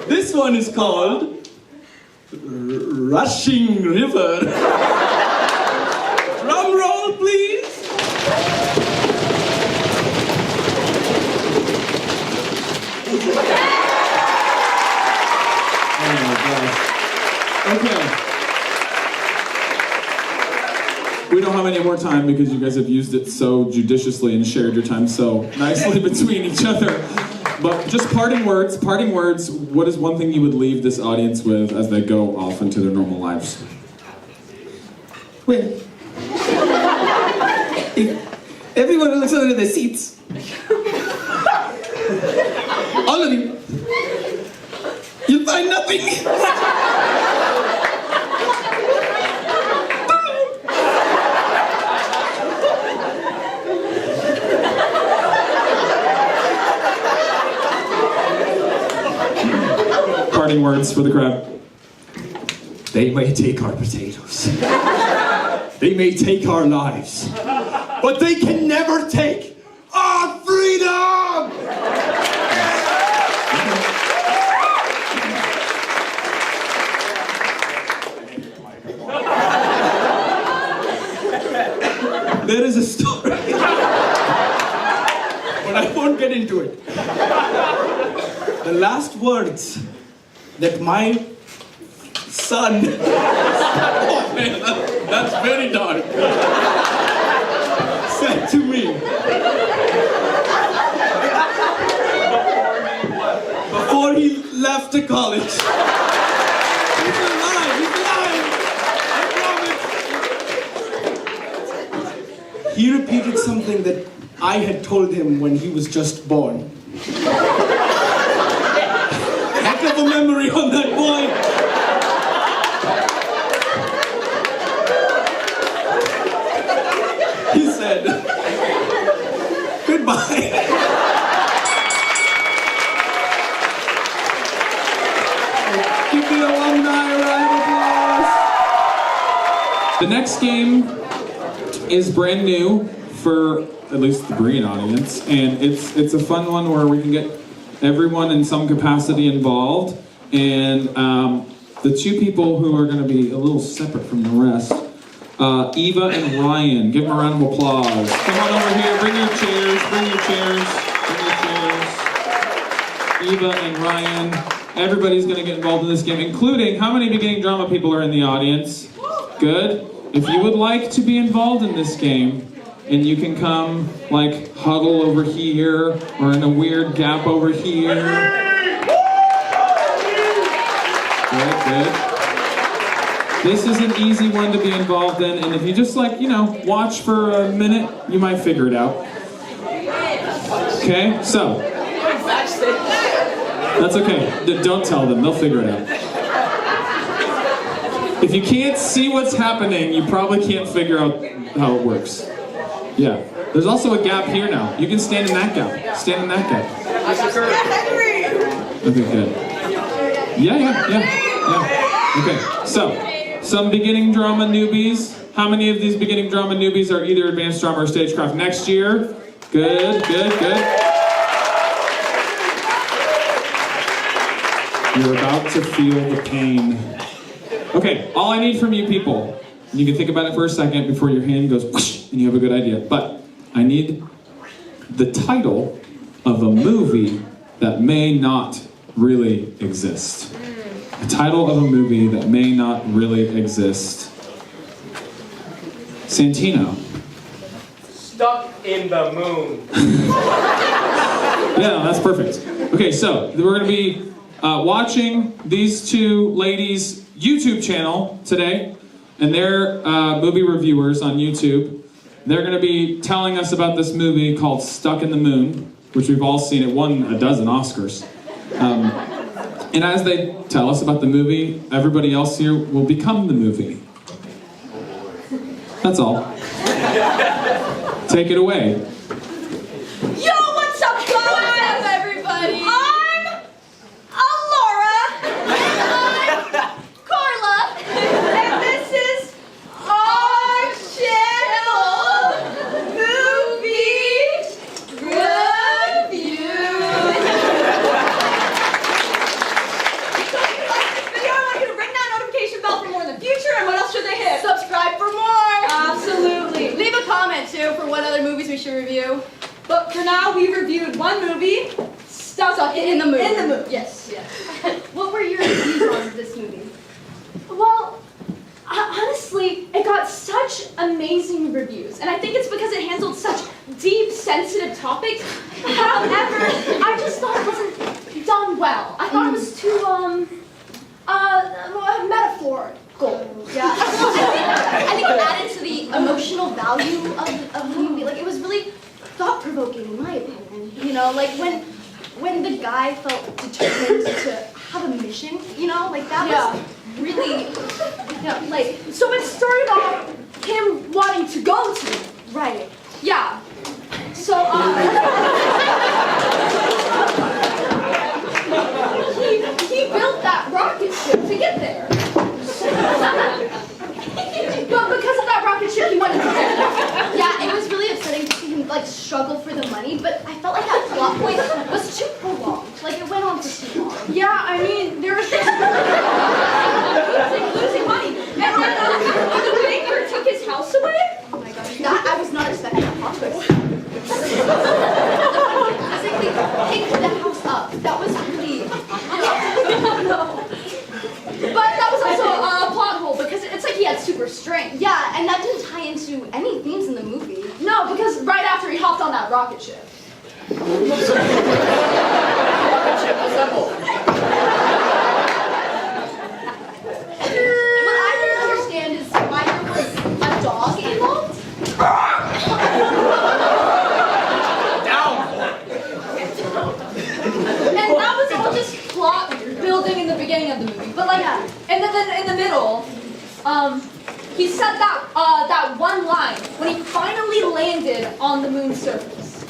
This one is called... Rushing River. Drum roll, please. Okay. We don't have any more time because you guys have used it so judiciously and shared your time so nicely between each other. But just parting words, what is one thing you would leave this audience with as they go off into their normal lives? Well, if everyone looks under their seats, all of you, you'll find nothing. Parting words for the crowd. They may take our potatoes. They may take our lives. But they can never take our freedom! There is a story, but I won't get into it. The last words that my son, oh man, that's very dark, said to me before he left to college. He's alive, I promise. He repeated something that I had told him when he was just born. Heck of a memory on that boy. He said, goodbye. Give the alumni a round of applause. The next game is brand new for at least the Berean audience, and it's a fun one where we can get everyone in some capacity involved, and the two people who are going to be a little separate from the rest, Eva and Ryan. Give them a round of applause. Come on over here, bring your chairs, bring your chairs, bring your chairs. Eva and Ryan. Everybody's going to get involved in this game, including how many beginning drama people are in the audience? Good. If you would like to be involved in this game, and you can come, like, huddle over here, or in a weird gap over here. Good. This is an easy one to be involved in, and if you just, like, watch for a minute, you might figure it out. Okay, so. That's okay. Don't tell them, they'll figure it out. If you can't see what's happening, you probably can't figure out how it works. Yeah. There's also a gap here now. You can stand in that gap. Stand in that gap. Okay, good. Yeah. Okay, so, some beginning drama newbies. How many of these beginning drama newbies are either advanced drama or stagecraft next year? Good. You're about to feel the pain. Okay, all I need from you people, you can think about it for a second before your hand goes whoosh, and you have a good idea, but I need the title of a movie that may not really exist. The title of a movie that may not really exist. Santino. Stuck in the moon. Yeah, that's perfect. Okay, so we're going to be watching these two ladies' YouTube channel today, and they're movie reviewers on YouTube. They're going to be telling us about this movie called Stuck in the Moon, which we've all seen. It won a dozen Oscars. And as they tell us about the movie, everybody else here will become the movie. That's all. Take it away. Yo, what's up, guys? What's up, everybody? I'm Laura. I'm Carla. And this is our channel, Movie Review. So if you like this video, I want you to ring that notification bell for more in the future. And what else should they hit? Subscribe for more. Absolutely. Leave a comment, too, for what other movies we should review. But for now, we reviewed one movie, Stuck in the Moon. In the Moon, yes. What were your reviews on this movie? Well, honestly, it got such amazing reviews, and I think it's because it handled such deep, sensitive topics. However, I just thought it wasn't done well. I thought it was too, metaphorical. Yeah. I think it added to the emotional value of the movie. Like, it was really thought-provoking, in my opinion. Like when the guy felt determined to have a mission, like that was really, so it started off him wanting to go to it. Right. Yeah. So, he built that rocket ship to get there. But because of that rocket ship, he went into there. Yeah, it was really upsetting to see him struggle for the money, but I felt like that plot point was too prolonged. Like, it went on for too long. Yeah, I mean, there was just losing money. And then the banker took his house away. Oh my gosh, I was not expecting that plot twist. Basically, picked the house up. That was really no. But that was also a plot hole because it's like he had super strength. Yeah, and that didn't tie into any themes in the movie. No, because right after he hopped on that rocket ship. Rocket ship assemble. What I didn't understand is why there was a dog involved. And that was all just plot building in the beginning of the movie. But and then in the middle, he said that one line when he finally landed on the moon's surface.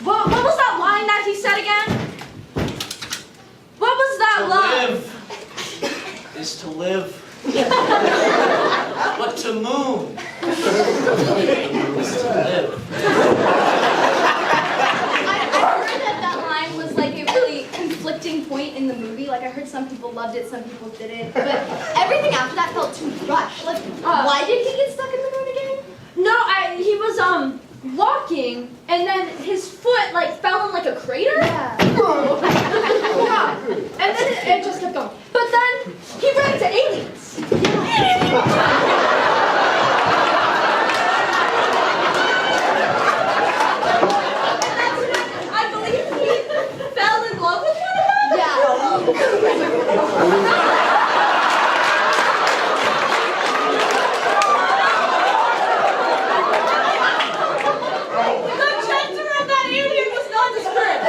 What was that line that he said again? What was that line? Live is to live. But to moon is to live. Conflicting point in the movie. Like, I heard some people loved it, some people didn't. But everything after that felt too rushed. Like, why did he get stuck in the moon again? No, he was walking, and then his foot like fell in like a crater. Yeah. Yeah. And then it just kept going. But then he ran into aliens. I believe he fell in love with one of them. Yeah. The gender of that alien was nondescript.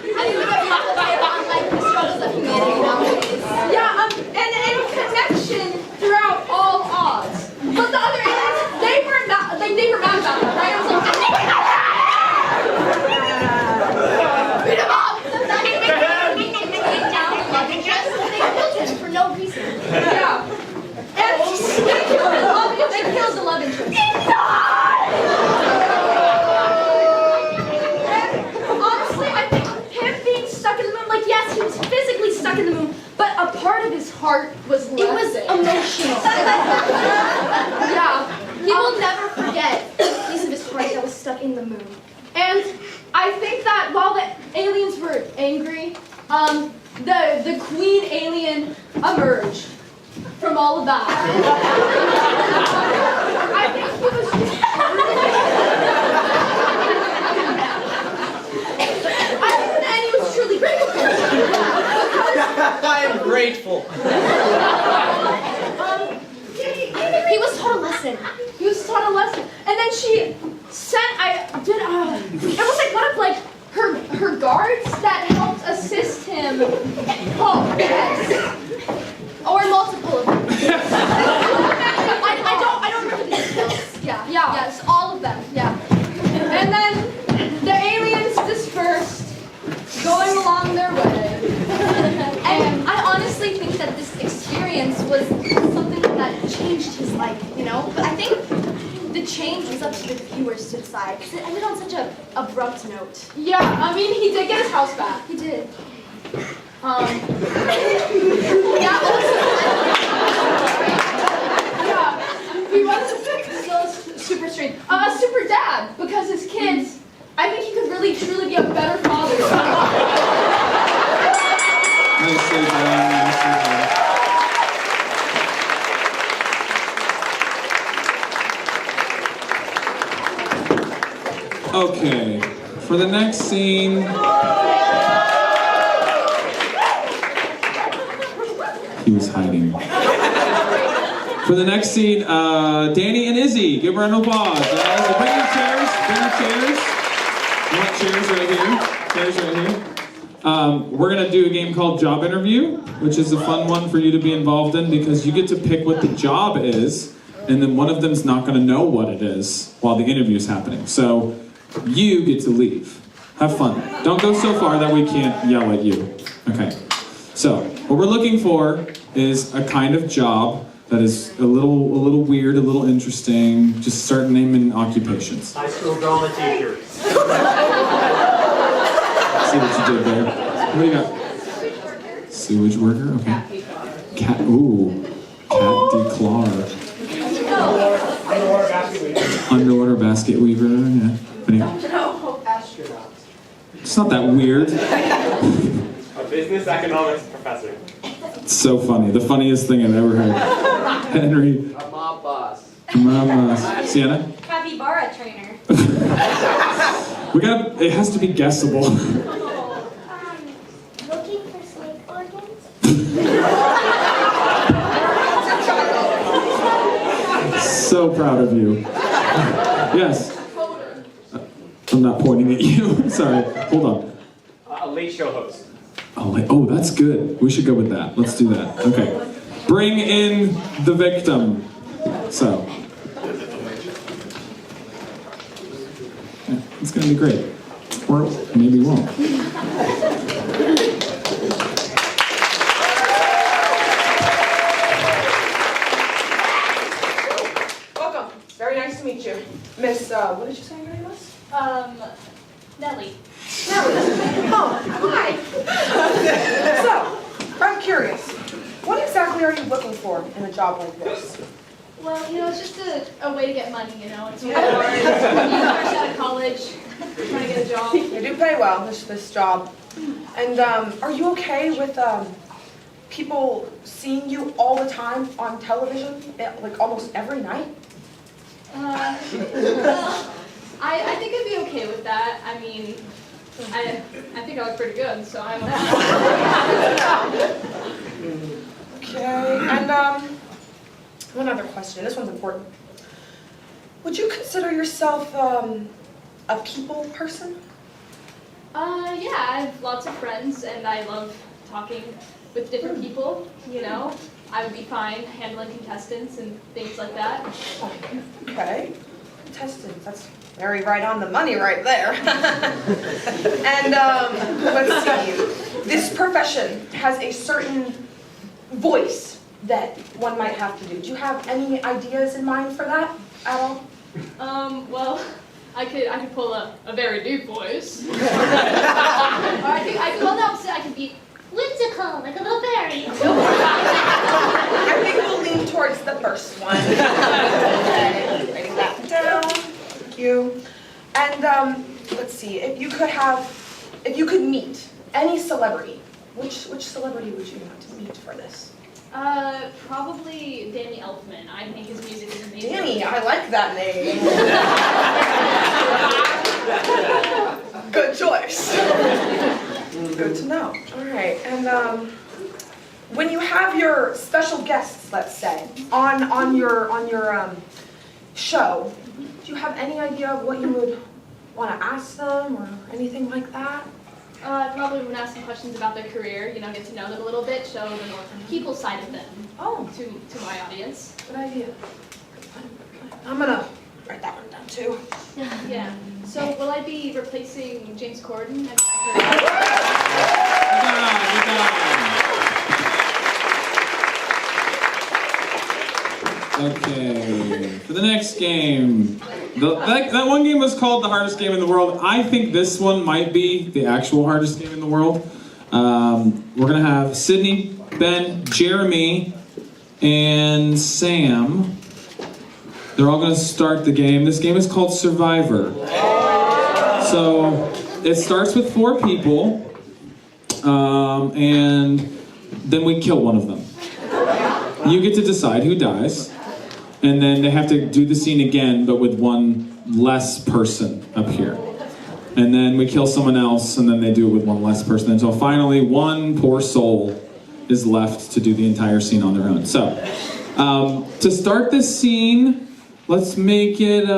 I think we could talk about like the struggles of humanity nowadays. Yeah, and connection throughout all odds. But the other aliens, they were mad about it, right? It was like, beat him up! They killed him for no reason. Yeah. And they killed the love interest. Honestly, I think him being stuck in the moon, like, yes, he was physically stuck in the moon, but a part of his heart was left. It was emotional. Yeah. He will never forget the piece of his heart that was stuck in the moon. And I think that while the aliens were angry, the queen alien emerged from all of that. I think he was and he was truly grateful. I am grateful. He was taught a lesson. He was taught a lesson. And then she sent, it was like one of like her guards that helped assist him. Oh, yes. Or multiple of them. I don't remember the details. Yeah. Yes, all of them. Yeah. And then the aliens dispersed, going along their way. And I honestly think that this experience was something that changed his life, you know? But I think the change was up to the viewers to decide, because it ended on such an abrupt note. Yeah, I mean, he did get his house back. He did. He was still super strange. A super dad, because his kids, I think he could really truly be a better father. Nicely done, nicely done. Okay, for the next scene, he was hiding. For the next scene, Danny and Izzy, give her an applause. Bring your chairs, You want chairs right here? Chairs right here. We're gonna do a game called Job Interview, which is a fun one for you to be involved in because you get to pick what the job is, and then one of them's not gonna know what it is while the interview's happening. So you get to leave. Have fun. Don't go so far that we can't yell at you. Okay. So what we're looking for is a kind of job that is a little weird, a little interesting. Just start naming occupations. High school drama teacher. See what you did there. What do you got? Sewage worker? Okay. Cat. Ooh. Cat declaw. Underwater basket weaver. Underwater basket weaver. Yeah. What do you got? Astronaut. It's not that weird. A business economics professor. It's so funny. The funniest thing I've ever heard. Henry. A mob boss. Mama. Sienna? Capybara trainer. It has to be guessable. Looking for snake organs? So proud of you. Yes. I'm not pointing at you. Sorry. Hold on. A late show host. Oh, that's good. We should go with that. Let's do that. Okay. Bring in the victim. So. Yeah, it's going to be great. Or maybe it won't. Welcome. Very nice to meet you. Miss, what did you say your name was? Nellie. Oh, hi. So, I'm curious. What exactly are you looking for in a job like this? Well, it's just a way to get money, It's really hard. When you fresh out of college, trying to get a job. You do pay well, this job. And are you okay with people seeing you all the time on television, like almost every night? I think I'd be okay with that. I mean, I think I look pretty good, so I'm Okay, and one other question. This one's important. Would you consider yourself a people person? Yeah, I have lots of friends, and I love talking with different people, I would be fine handling contestants and things like that. Okay, contestants, that's very right on the money right there. And let's see, this profession has a certain voice that one might have to do. Do you have any ideas in mind for that at all? Well, I could pull a very deep voice. Or I could be whimsical, like a little berry. I think we'll lean towards the first one. Okay, writing that down. Thank you. And let's see, if you could meet any celebrity, which celebrity would you want to meet for this? Probably Danny Elfman. I think his music is amazing. Danny, I like that name. Good choice. Good to know. All right, and when you have your special guests, let's say, on your show, do you have any idea of what you would want to ask them or anything like that? I probably would ask some questions about their career, get to know them a little bit, show the more people side of them to my audience. Good idea. I'm gonna write that one down too. Yeah. So will I be replacing James Corden? Okay, for the next game. That one game was called the hardest game in the world. I think this one might be the actual hardest game in the world. We're gonna have Sydney, Ben, Jeremy, and Sam. They're all gonna start the game. This game is called Survivor. So it starts with 4 people, and then we kill one of them. You get to decide who dies, and then they have to do the scene again, but with one less person up here. And then we kill someone else, and then they do it with one less person, until finally one poor soul is left to do the entire scene on their own. So, to start this scene, let's make it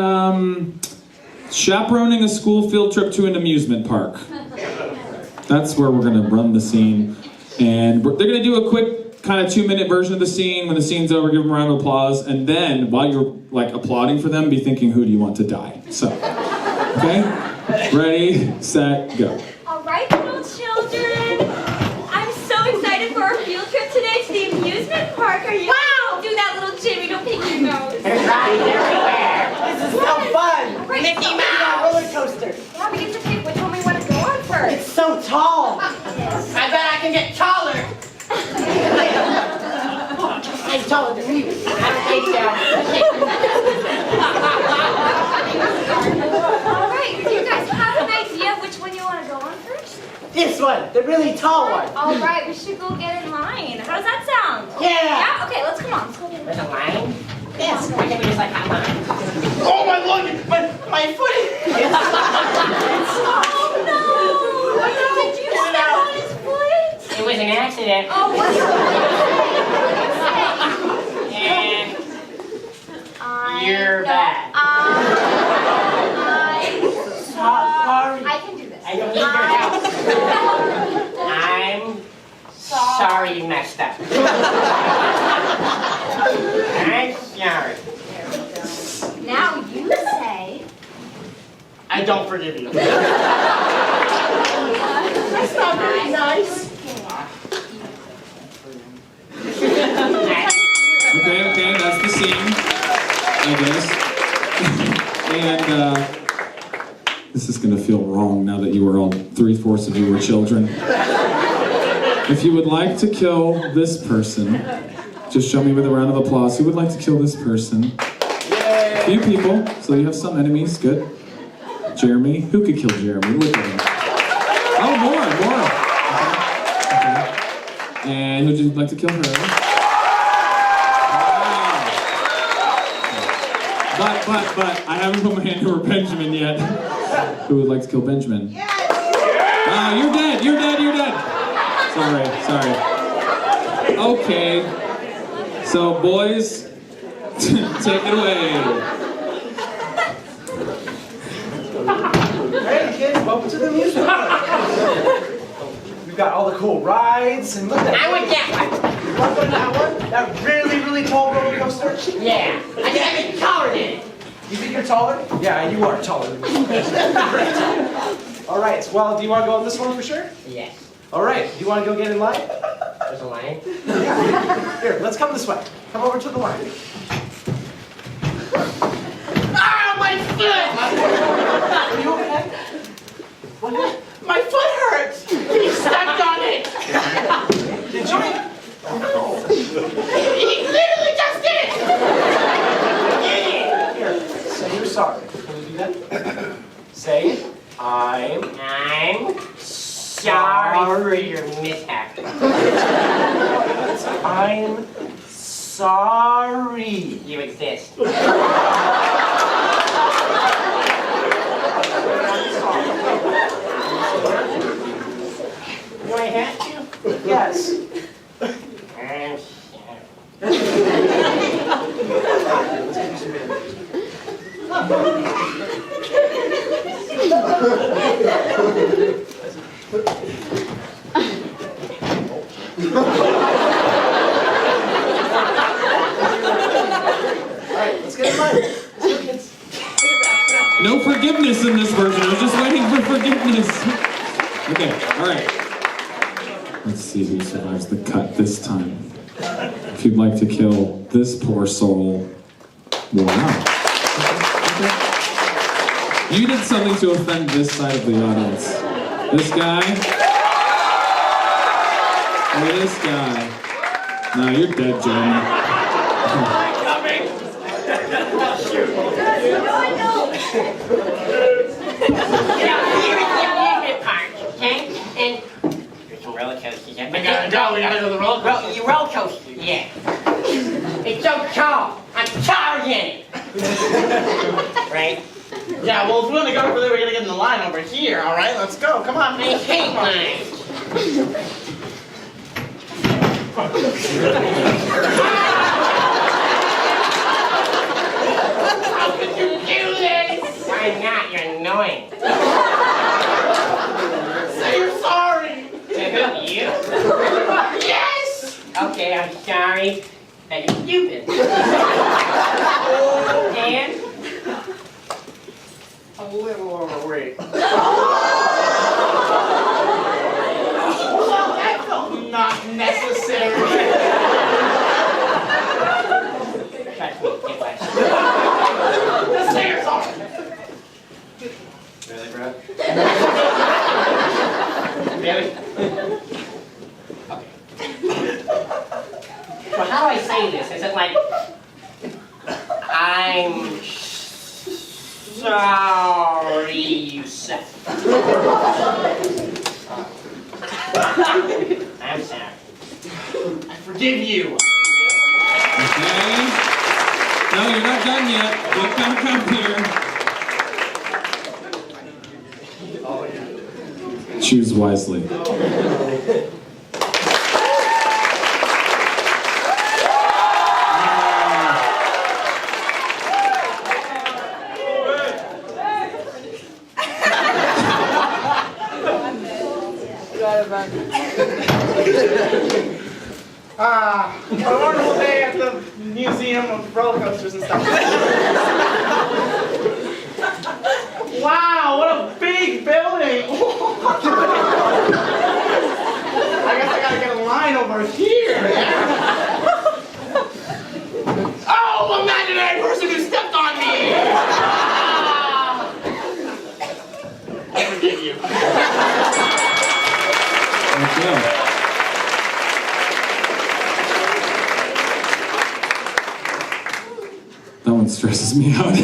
chaperoning a school field trip to an amusement park. That's where we're gonna run the scene. And they're gonna do a quick kind of 2-minute version of the scene. When the scene's over, give them a round of applause. And then, while you're applauding for them, be thinking, who do you want to die? So, okay? Ready, set, go. All right, little children. I'm so excited for our field trip today to the amusement park. Are you? Wow! Do that, little Jimmy. Don't pick your nose. There's rides everywhere. This is so fun. Right, Mickey so Mouse roller coaster. Yeah, we get to pick which one we want to go on first. It's so tall. Yes. I bet I can get taller. I'm taller than you. I don't think so. All right, do you guys have an idea of which one you want to go on first? This one, the really tall one. All right, we should go get in line. How does that sound? Yeah. Yeah? Okay, let's come on. Let's go get in line. There's a line? Yes. I can use like that line. Oh my luggage! My foot! Oh no! Did you step on his foot? It was an accident. Oh, what did you say? You're bad. Sorry. I can do this. I don't need your help. I'm sorry you messed up. I'm sorry. Now you say. I don't forgive you. That's not very nice. Okay, that's the scene, I guess. And this is gonna feel wrong now that you were all 3/4 of you were children. If you would like to kill this person, Just show me with a round of applause. Who would like to kill this person? A few people, so you have some enemies. Good. Jeremy. Who could kill Jeremy? Look at him. Oh, more. Okay. And who'd you like to kill her? Wow. But, I haven't put my hand over Benjamin yet. Who would like to kill Benjamin? You're dead. Sorry. Okay. So, boys, take it away. Hey kids, welcome to the amusement park. We've got all the cool rides and look at that. I would get one. You want that one? That really tall roller coaster? Yeah. I think I'm taller than it. You think you're taller? Yeah, you are taller than me. Great. All right. Well, do you want to go on this one for sure? Yes. All right. Do you want to go get in line? There's a line. Yeah. Here, let's come this way. Come over to the line. Ah, my foot! Are you okay? What? My foot hurts! He stepped on it! Did you? He literally just did it! Here, say you're sorry. Can you do that? Say, I'm sorry for your mishap. I'm sorry. You exist. Do I have to? Yes. I'm Alright, let's get in line. Let's go, kids. No forgiveness in this version. I was just waiting for forgiveness. Okay, alright. Let's see who survives the cut this time. If you'd like to kill this poor soul, wow. Okay. You did something to offend this side of the audience. This guy. Or this guy. No, you're dead, Jeremy. Here at the amusement park, okay? And there's some roller coasters. We gotta go to the roller coaster. You roller coaster, yeah. It's so tall. I'm taller than it. Right? Yeah, well, if we want to go over there, we gotta get in the line over here, alright? Let's go, come on. I hate lines. How could you do this? Why not? You're annoying. Say you're sorry. To who? You? Yes! Okay, I'm sorry that you're stupid. And A little overweight. Well, that felt not necessary. trust me, it was. Just say you're sorry. Really, Brad? Really? Okay. Well, how do I say this? Is it like I'm sorry you said. I'm sorry. I forgive you. Okay. No, you're not done yet. Don't come here. Choose wisely. A wonderful day at the Museum of Roller Coasters and stuff. Wow, what a big building! I guess I gotta get a line over here. Yeah? Oh, imaginary person who stepped on me! I forgive you. me out.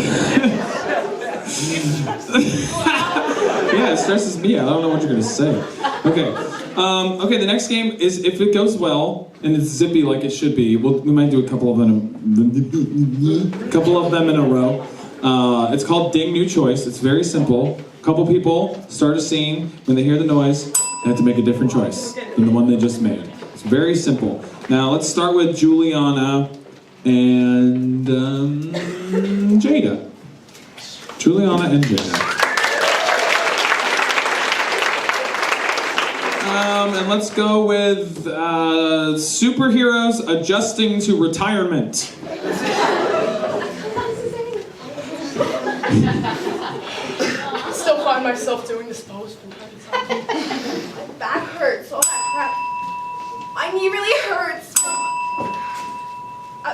Yeah, it stresses me out. I don't know what you're gonna say. Okay. Okay, the next game is if it goes well and it's zippy like it should be. We might do a couple of them in a row. It's called Ding New Choice. It's very simple. A couple people start a scene. When they hear the noise, they have to make a different choice than the one they just made. It's very simple. Now let's start with Juliana and Jada. Juliana and Jada. And let's go with superheroes adjusting to retirement. I still find myself doing this pose from time to time. My back hurts. Oh, crap. My knee really hurts.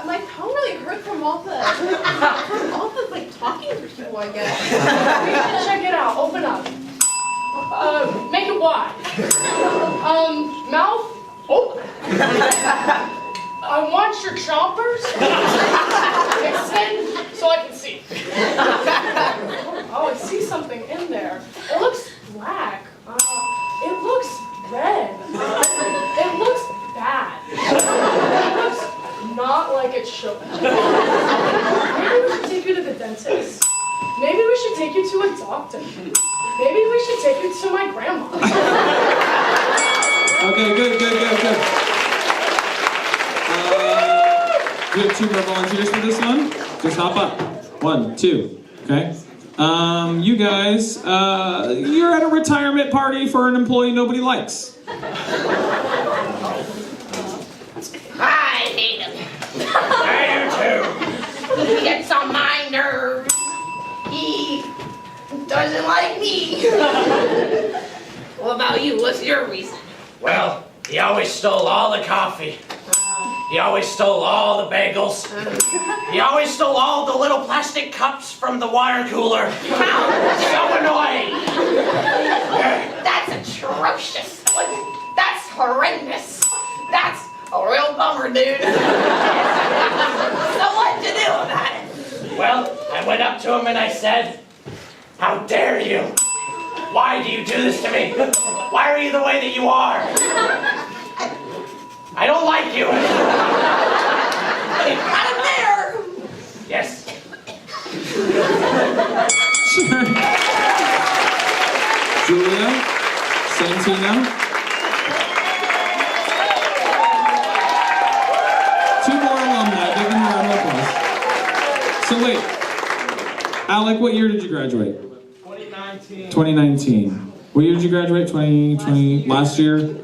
My tongue really hurts from all the like talking to people, I guess. Check it out. Open up. Make it wide. Mouth open. Want your chompers? Extend so I can see. Oh, I see something in there. It looks black. It looks red. It looks bad. It looks not like it should. Maybe we should take you to the dentist. Maybe we should take you to a doctor. Maybe we should take you to my grandma. Okay, good. Do you have 2 more volunteers for this one? Just hop up. 1, 2. Okay. You guys, you're at a retirement party for an employee nobody likes. I hate him. I do too. He gets on my nerves. He doesn't like me. What about you? What's your reason? Well, he always stole all the coffee. He always stole all the bagels. He always stole all the little plastic cups from the water cooler. So annoying. That's atrocious. That's horrendous. That's a real bummer, dude. So what to do about it? Well, I went up to him and I said, "How dare you? Why do you do this to me? Why are you the way that you are? I don't like you." Out of there! Yes. Sure. Julia, Santina. 2 more alumni. Give them a round of applause. So wait, Alec, what year did you graduate? 2019. 2019. What year did you graduate? 2020? Last year?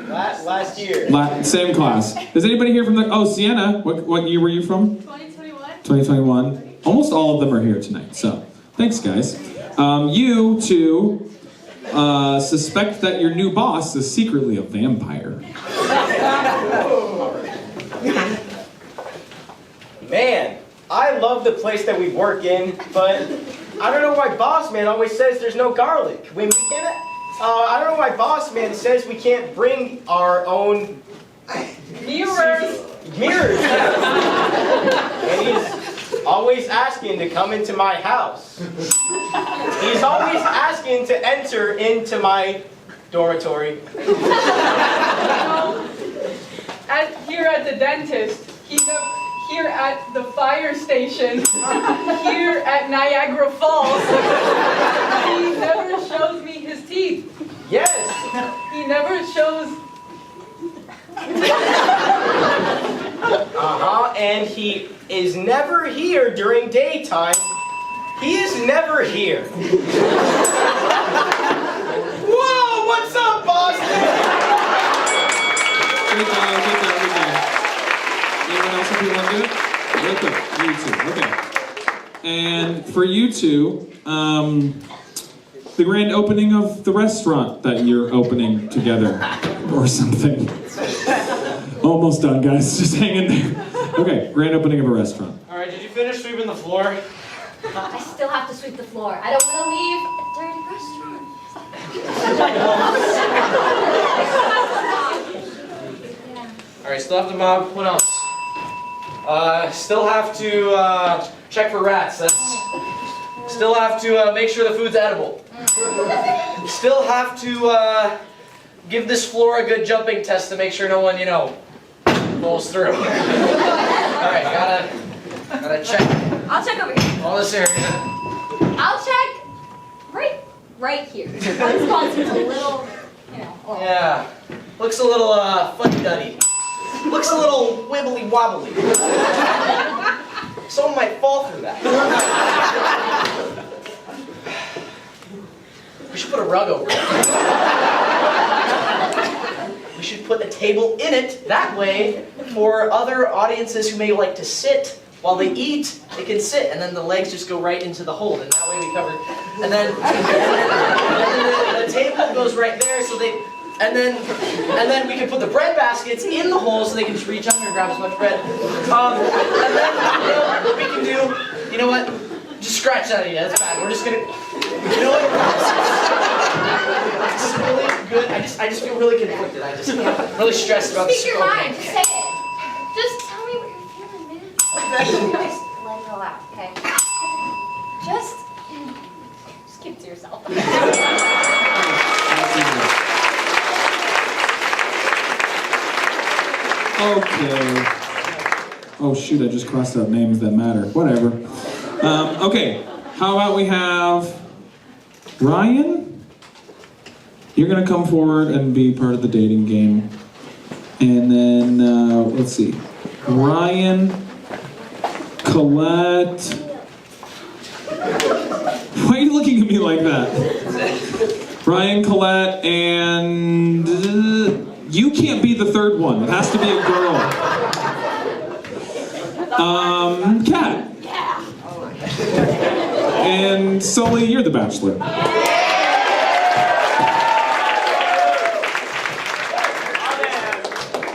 Last year. Same class. Is anybody here from the... Oh, Sienna. What year were you from? 2021. 2021. Almost all of them are here tonight, so thanks, guys. You two suspect that your new boss is secretly a vampire. Man, I love the place that we work in, but I don't know why boss man always says there's no garlic. When we can't, I don't know why boss man says we can't bring our own Mirrors. mirrors. And he's always asking to come into my house. He's always asking to enter into my dormitory. Here at the dentist, here at the fire station, here at Niagara Falls, he never shows me his teeth. Yes. He never shows. And he is never here during daytime. He is never here. Whoa, what's up, Boston? Good job. Anyone else if you want to do it? Real quick, you two. Okay. And for you two, the grand opening of the restaurant that you're opening together, or something. Almost done, guys. Just hang in there. Okay, grand opening of a restaurant. All right, did you finish sweeping the floor? I still have to sweep the floor. I don't want to leave a dirty restaurant. All right, still have to mop. What else? Still have to check for rats. Still have to make sure the food's edible. Still have to give this floor a good jumping test to make sure no one, falls through. All right, gotta check. I'll check over here. All this area. I'll check right here. One spot's a little, Yeah, looks a little fuddy-duddy. Looks a little wibbly-wobbly. Someone might fall through that. We should put a rug over it. We should put a table in it. That way, for other audiences who may like to sit while they eat, they can sit, and then the legs just go right into the hold, and that way we cover. And then the table goes right there, so they. And then we can put the bread baskets in the hole so they can just reach under and grab as much bread. And then what we can do, you know what? Just scratch that idea. That's bad. We're just gonna. You know what? This is really good. I just feel really conflicted. I'm really stressed about this. Speak your mind. Just say it. Just tell me what you're feeling, man. Just let it all out, okay? Just keep it to yourself. Okay. Oh shoot, I just crossed out names that matter. Whatever. Okay, how about we have Ryan? You're gonna come forward and be part of the dating game. And then, let's see. Ryan, Colette. Why are you looking at me like that? Ryan, Colette, and you can't be the third one. It has to be a girl. Kat. And Sully, you're the bachelor.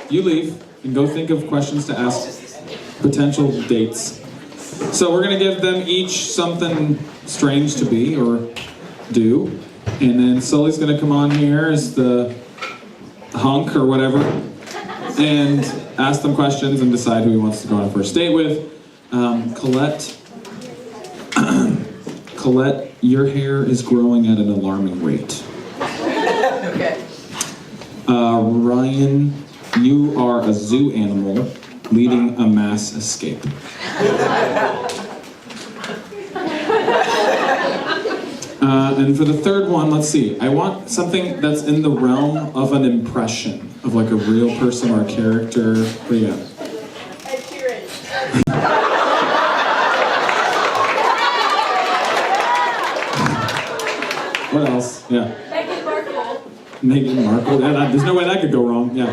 You leave and go think of questions to ask potential dates. So we're gonna give them each something strange to be or do. And then Sully's gonna come on here as the hunk or whatever and ask them questions and decide who he wants to go on a first date with. Colette, your hair is growing at an alarming rate. Okay. Ryan, you are a zoo animal leading a mass escape. And for the third one, let's see. I want something that's in the realm of an impression of like a real person or a character. What do you got? What else? Yeah. Meghan Markle. Meghan Markle. There's no way that could go wrong. Yeah.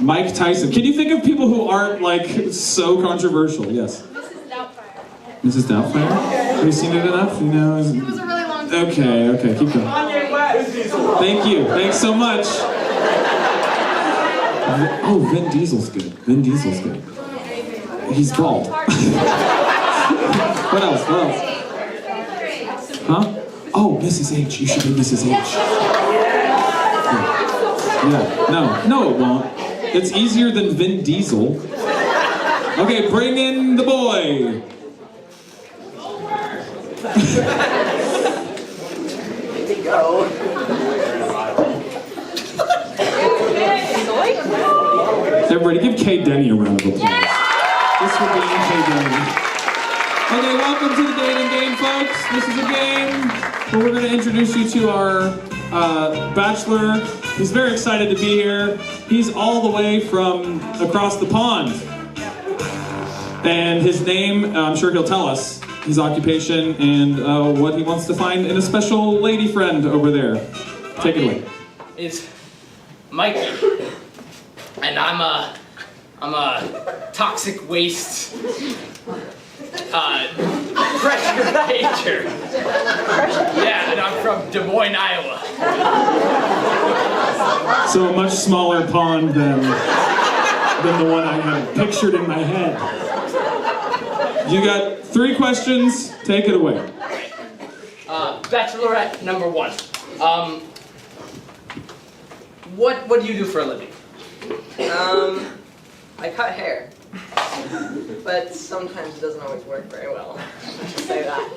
Mike Tyson. Can you think of people who aren't like so controversial? Yes. Mrs. Doubtfire? Have you seen it enough? You know. It was a really long time. Okay. Keep going. Thank you. Thanks so much. Oh, Vin Diesel's good. He's bald. What else? Huh? Oh, Mrs. H. You should be Mrs. H. Yeah. No, it won't. It's easier than Vin Diesel. Okay, bring in the boy. Go. Everybody, give Kay Denny a round of applause. This will be Kay Denny. Okay, welcome to the dating game, folks. This is a game where we're going to introduce you to our bachelor. He's very excited to be here. He's all the way from across the pond. And his name, I'm sure he'll tell us, his occupation, and what he wants to find in a special lady friend over there. Take it away. Is Mike, and I'm a toxic waste pressure major. Yeah, and I'm from Des Moines, Iowa. So a much smaller pond than the one I had pictured in my head. You got 3 questions. Take it away. Bachelorette number 1. What do you do for a living? I cut hair. But sometimes it doesn't always work very well. I should say that.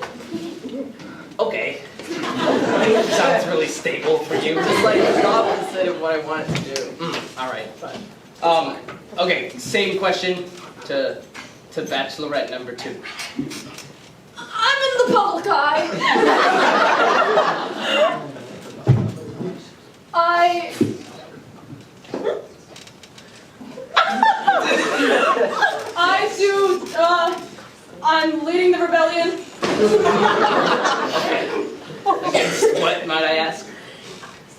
Okay. Sounds really stable for you. Just like the opposite of what I wanted to do. All right. Okay, same question to Bachelorette number 2. I'm in the public eye. I'm leading the rebellion. Against what, might I ask?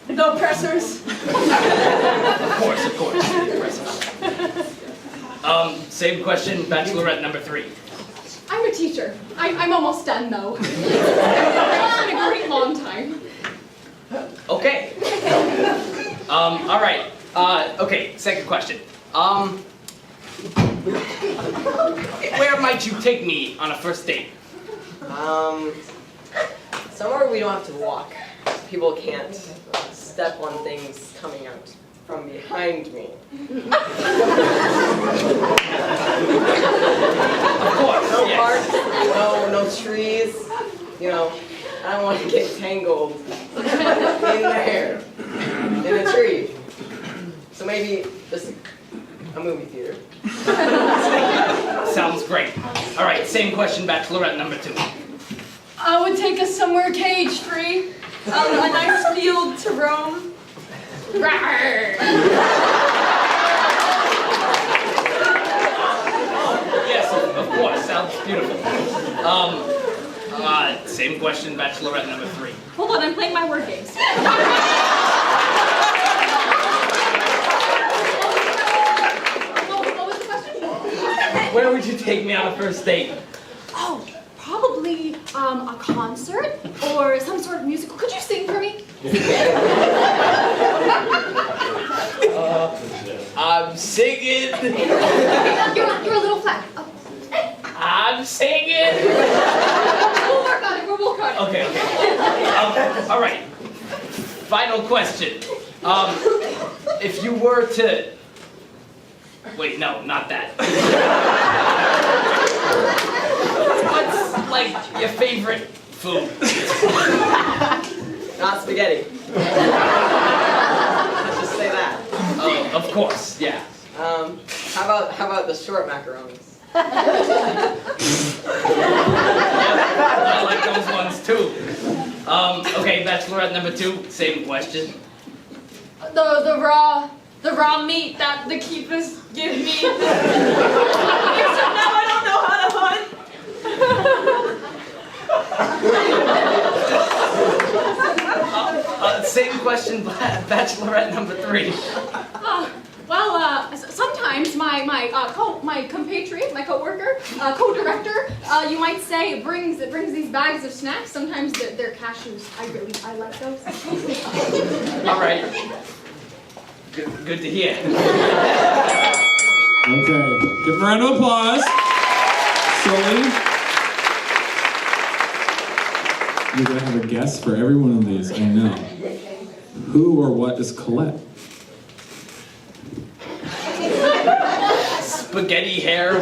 The oppressors. Of course, the oppressors. Same question, Bachelorette number 3. I'm a teacher. I'm almost done though. It's been a great long time. Okay. All right. Okay, second question. Where might you take me on a first date? Somewhere we don't have to walk. People can't step on things coming out from behind me. Of course, no yes. parks, no trees. You know, I don't want to get tangled in there, in a tree. So maybe just a movie theater. Sounds great. All right, same question, Bachelorette number 2. I would take us somewhere cage-free. A nice field to roam. Yes, of course, sounds beautiful. Same question, Bachelorette number 3. Hold on, I'm playing my word games. What was the question? Where would you take me on a first date? Oh, probably a concert or some sort of musical. Could you sing for me? I'm singing. You're a little flat. Oh. I'm singing. We'll work on it. We'll work on it. Okay. All right. Final question. If you were to... Wait, no, not that. What's, like, your favorite food? Not spaghetti. Let's just say that. Oh, of course, yeah. How about the short macaronis? I like those ones too. Okay, Bachelorette number 2, same question. The raw meat that the keepers give me. Except now I don't know how to hunt. Same question, Bachelorette number 3. Sometimes my compatriot, my coworker, co-director, you might say, brings these bags of snacks. Sometimes they're cashews. I like those. All right. Good to hear. Okay, give him a round of applause. Sully. You're gonna have a guess for every one of these, I know. Who or what is Colette? Spaghetti hair.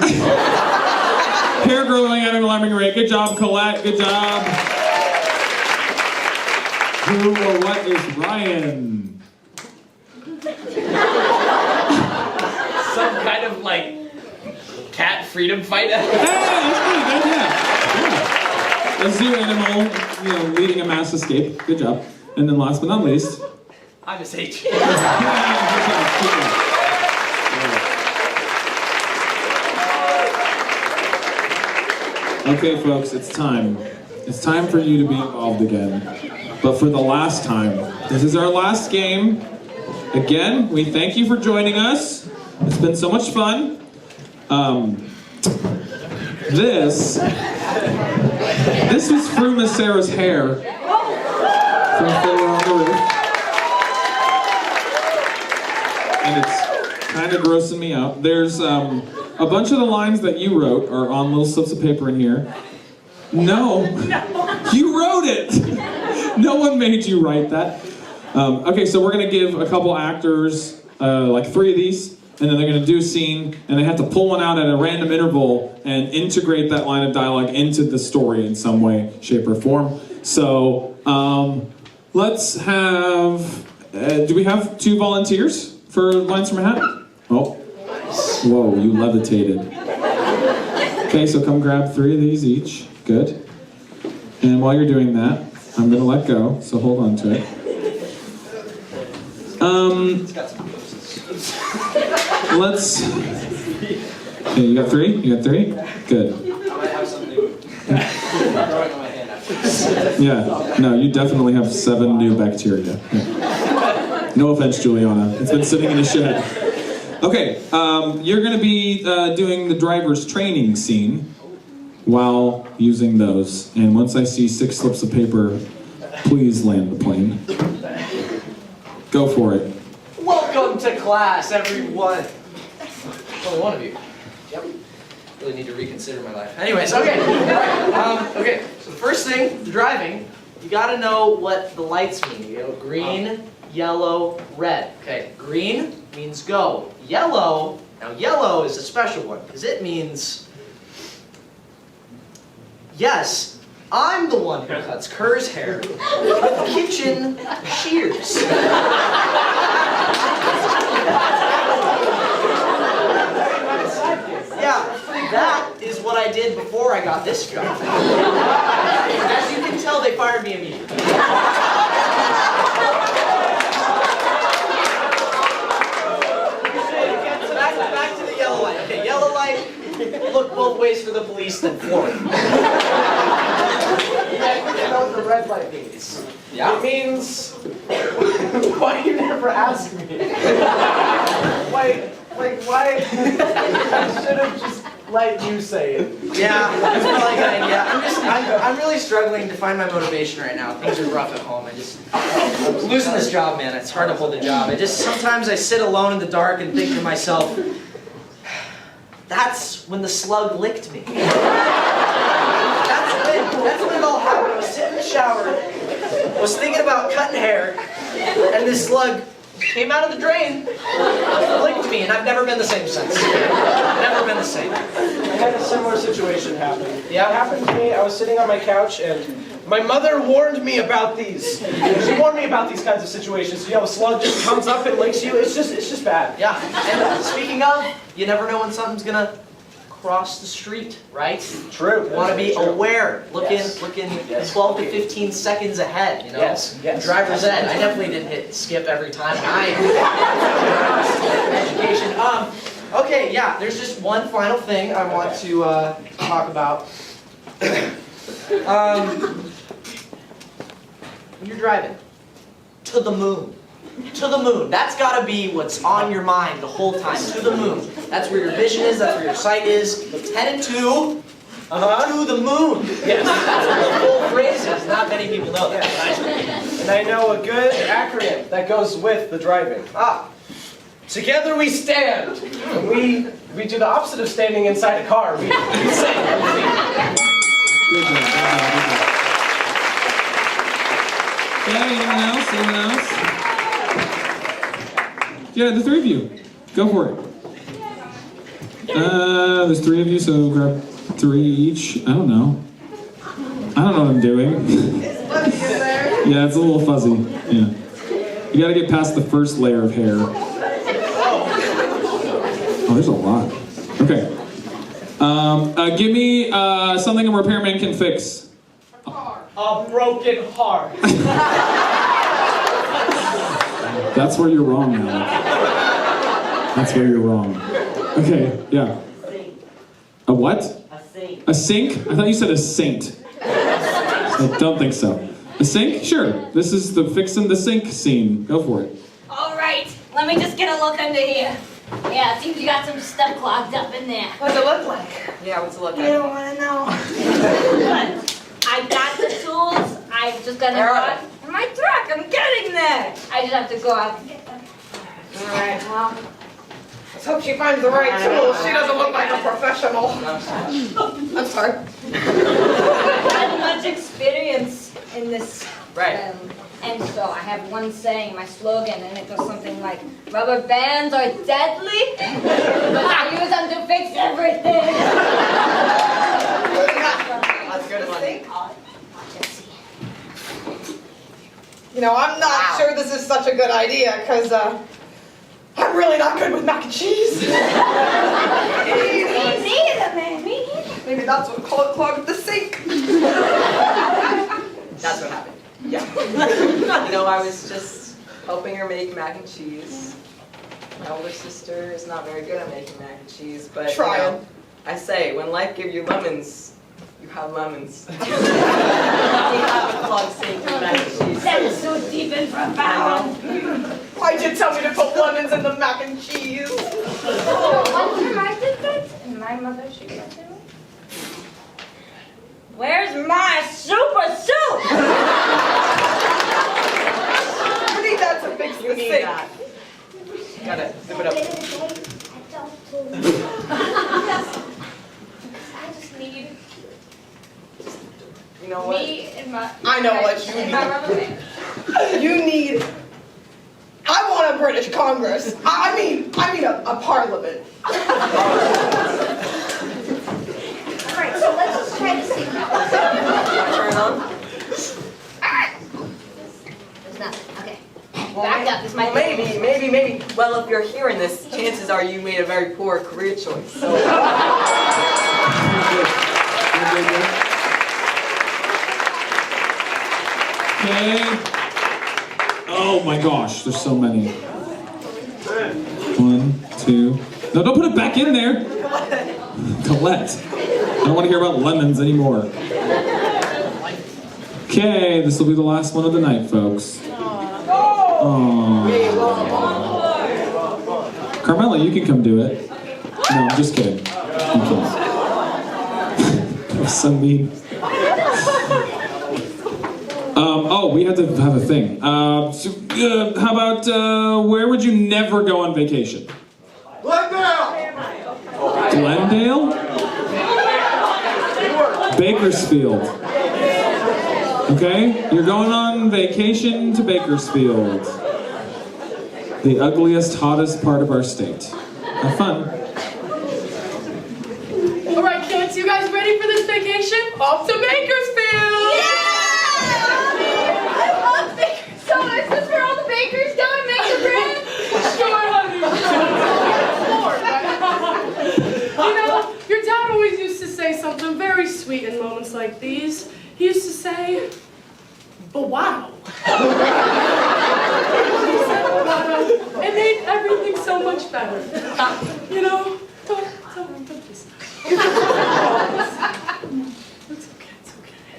Hair growing at an alarming rate. Good job, Colette. Good job. Who or what is Ryan? Some kind of, like, cat freedom fighter. Hey, that's pretty good, yeah. A zoo animal, leading a mass escape. Good job. And then last but not least... I'm a sage. Okay, folks, it's time. It's time for you to be involved again. But for the last time, this is our last game. Again, we thank you for joining us. It's been so much fun. This was Fru Miss Sarah's hair from Fiddler on the Roof. And it's kind of grossing me out. There's a bunch of the lines that you wrote are on little slips of paper in here. No, you wrote it. No one made you write that. Okay, so we're gonna give a couple actors, like 3 of these, and then they're going to do a scene, and they have to pull one out at a random interval and integrate that line of dialogue into the story in some way, shape, or form. So let's have, do we have 2 volunteers for Lines from a Hat? Oh, whoa, you levitated. Okay, so come grab 3 of these each. Good. And while you're doing that, I'm going to let go, so hold on to it. Let's. Okay, you got 3? You got 3? Good. I might have something growing on my hand after this. Yeah, no, you definitely have 7 new bacteria. Yeah. No offense, Juliana. It's been sitting in a shed. Okay, you're going to be doing the driver's training scene while using those. And once I see 6 slips of paper, please land the plane. Go for it. Welcome to class, everyone. Only one of you. Yep. Really need to reconsider my life. Anyways, okay. Okay. So first thing, driving, you got to know what the lights mean. You know, green, yellow, red. Okay. Green means go. Yellow. Now yellow is a special one because it means yes. I'm the one who cuts Kerr's hair with kitchen shears. Yeah, that is what I did before I got this job. As you can tell, they fired me immediately. Back to the yellow light. Okay, yellow light, look both ways for the police, then floor it. You know what the red light means? Yeah. It means, why you never ask me? Why? I should have just let you say it. Yeah, that's probably a good idea. I'm really struggling to find my motivation right now. Things are rough at home. I'm losing this job, man. It's hard to hold a job. Sometimes I sit alone in the dark and think to myself, that's when the slug licked me. That's when it all happened. I was sitting in the shower, I was thinking about cutting hair, and this slug came out of the drain, licked me, and I've never been the same since. Never been the same. I had a similar situation happen. Yeah, it happened to me. I was sitting on my couch, and my mother warned me about these. She warned me about these kinds of situations. You know, a slug just comes up and licks you. It's just bad. Yeah. And speaking of, you never know when something's gonna cross the street, right? True. You want to be aware. Looking Yes. 12 to 15 seconds ahead, you know? Yes. Driver's ed. I definitely didn't hit skip every time I education. Okay, yeah, there's just one final thing I want to talk about. When you're driving, to the moon. To the moon. That's got to be what's on your mind the whole time. To the moon. That's where your vision is. That's where your sight is. Headed to the moon. Yes. That's what the full phrase is. Not many people know that. And I know a good acronym that goes with the driving. Together we stand. And we do the opposite of standing inside a car. We sing. Good job. Yeah, anyone else? Anyone else? Yeah, the 3 of you. Go for it. There's 3 of you, so grab 3 each. I don't know what I'm doing. Yeah, it's a little fuzzy. Yeah. You gotta get past the first layer of hair. Oh, there's a lot. Okay. Give me something a repairman can fix. A broken heart. That's where you're wrong, Alec. That's where you're wrong. Okay, yeah. A what? A sink. A sink? I thought you said a saint. I don't think so. A sink? Sure. This is the fixing the sink scene. Go for it. All right, let me just get a look under here. Yeah, it seems you got some stuff clogged up in there. What's it look like? Yeah, what's it look like? You don't want to know. But I got the tools. I'm just gonna run in my truck. I'm getting there. I just have to go out and get them. All right, well, let's hope she finds the right tools. She doesn't look like a professional. I'm sorry. I've had much experience in this. Right. And so I have one saying, my slogan, and it goes something like, rubber bands are deadly, but I use them to fix everything. That's good one. You know, I'm not sure this is such a good idea, because I'm really not good with mac and cheese. Me neither, man. Me neither. Maybe that's what clogged the sink. That's what happened. Yeah. You know, I was just helping her make mac and cheese. My older sister is not very good at making mac and cheese, but you know, I say, when life gives you lemons, you have lemons. You have a clogged sink with mac and cheese. That is so deep and profound. Why'd you tell me to put lemons in the mac and cheese? One time I did that, and my mother, she said to me, where's my super soup? You need that to fix the sink. That. You gotta zip it up. I just need You know what? me and my. I know what you and my rubber band. need. You need. I want a British Congress. I mean a parliament. Alright, so let's just try this thing out. Turn on. Alright. There's nothing. Okay. Well, Back up. This might be. maybe. Well, if you're hearing this, chances are you made a very poor career choice. So. Okay. Oh my gosh, there's so many. 1, 2. No, don't put it back in there. Colette. I don't want to hear about lemons anymore. Okay, this will be the last one of the night, folks. Aww. Carmela, you can come do it. No, I'm just kidding. You can't. That was so mean. Oh, we had to have a thing. How about, where would you never go on vacation? Glendale! Glendale? Bakersfield. Okay? You're going on vacation to Bakersfield. The ugliest, hottest part of our state. Have fun. Alright, kids, you guys ready for this vacation? Off to Bakersfield! So is this where all the bakers go and make the bread? Sure, honey. You know, your dad always used to say something very sweet in moments like these. He used to say, but wow. It made everything so much better. You know? Don't listen.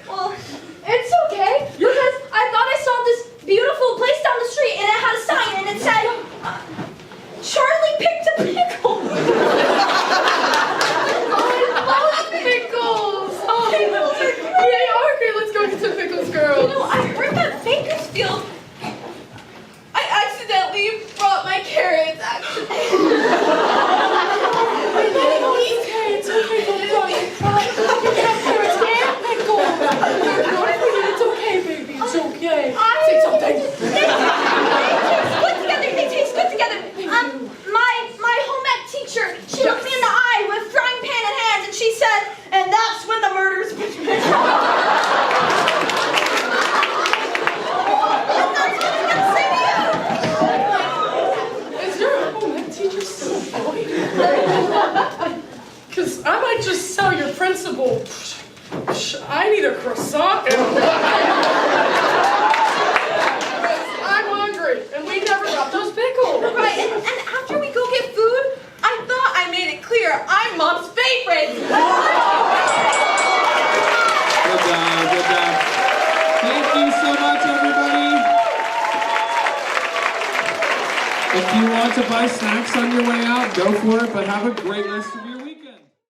Well, it's okay, because I thought I saw this beautiful place down the street, and it had a sign, and it said, Charlie picked a pickle. I love pickles. Oh, pickles are great. They are great. Let's go get some pickles, girls. You know, I heard that Bakersfield. I accidentally brought my carrots, actually. It's okay. Don't cry. You can have carrots and pickles. It's okay, baby. It's okay. Say something. They taste good together. My home ec teacher, she looked me in the eye with frying pan in hand, and she said, and that's when the murders begin. Is your home ec teacher still employed? Because I might just sell your principal. I need a croissant and I'm hungry, and we never got those pickles. Right, and after we go get food, I thought I made it clear I'm Mom's favorite. Good job. Thank you so much, everybody. If you want to buy snacks on your way out, go for it, but have a great rest of your week.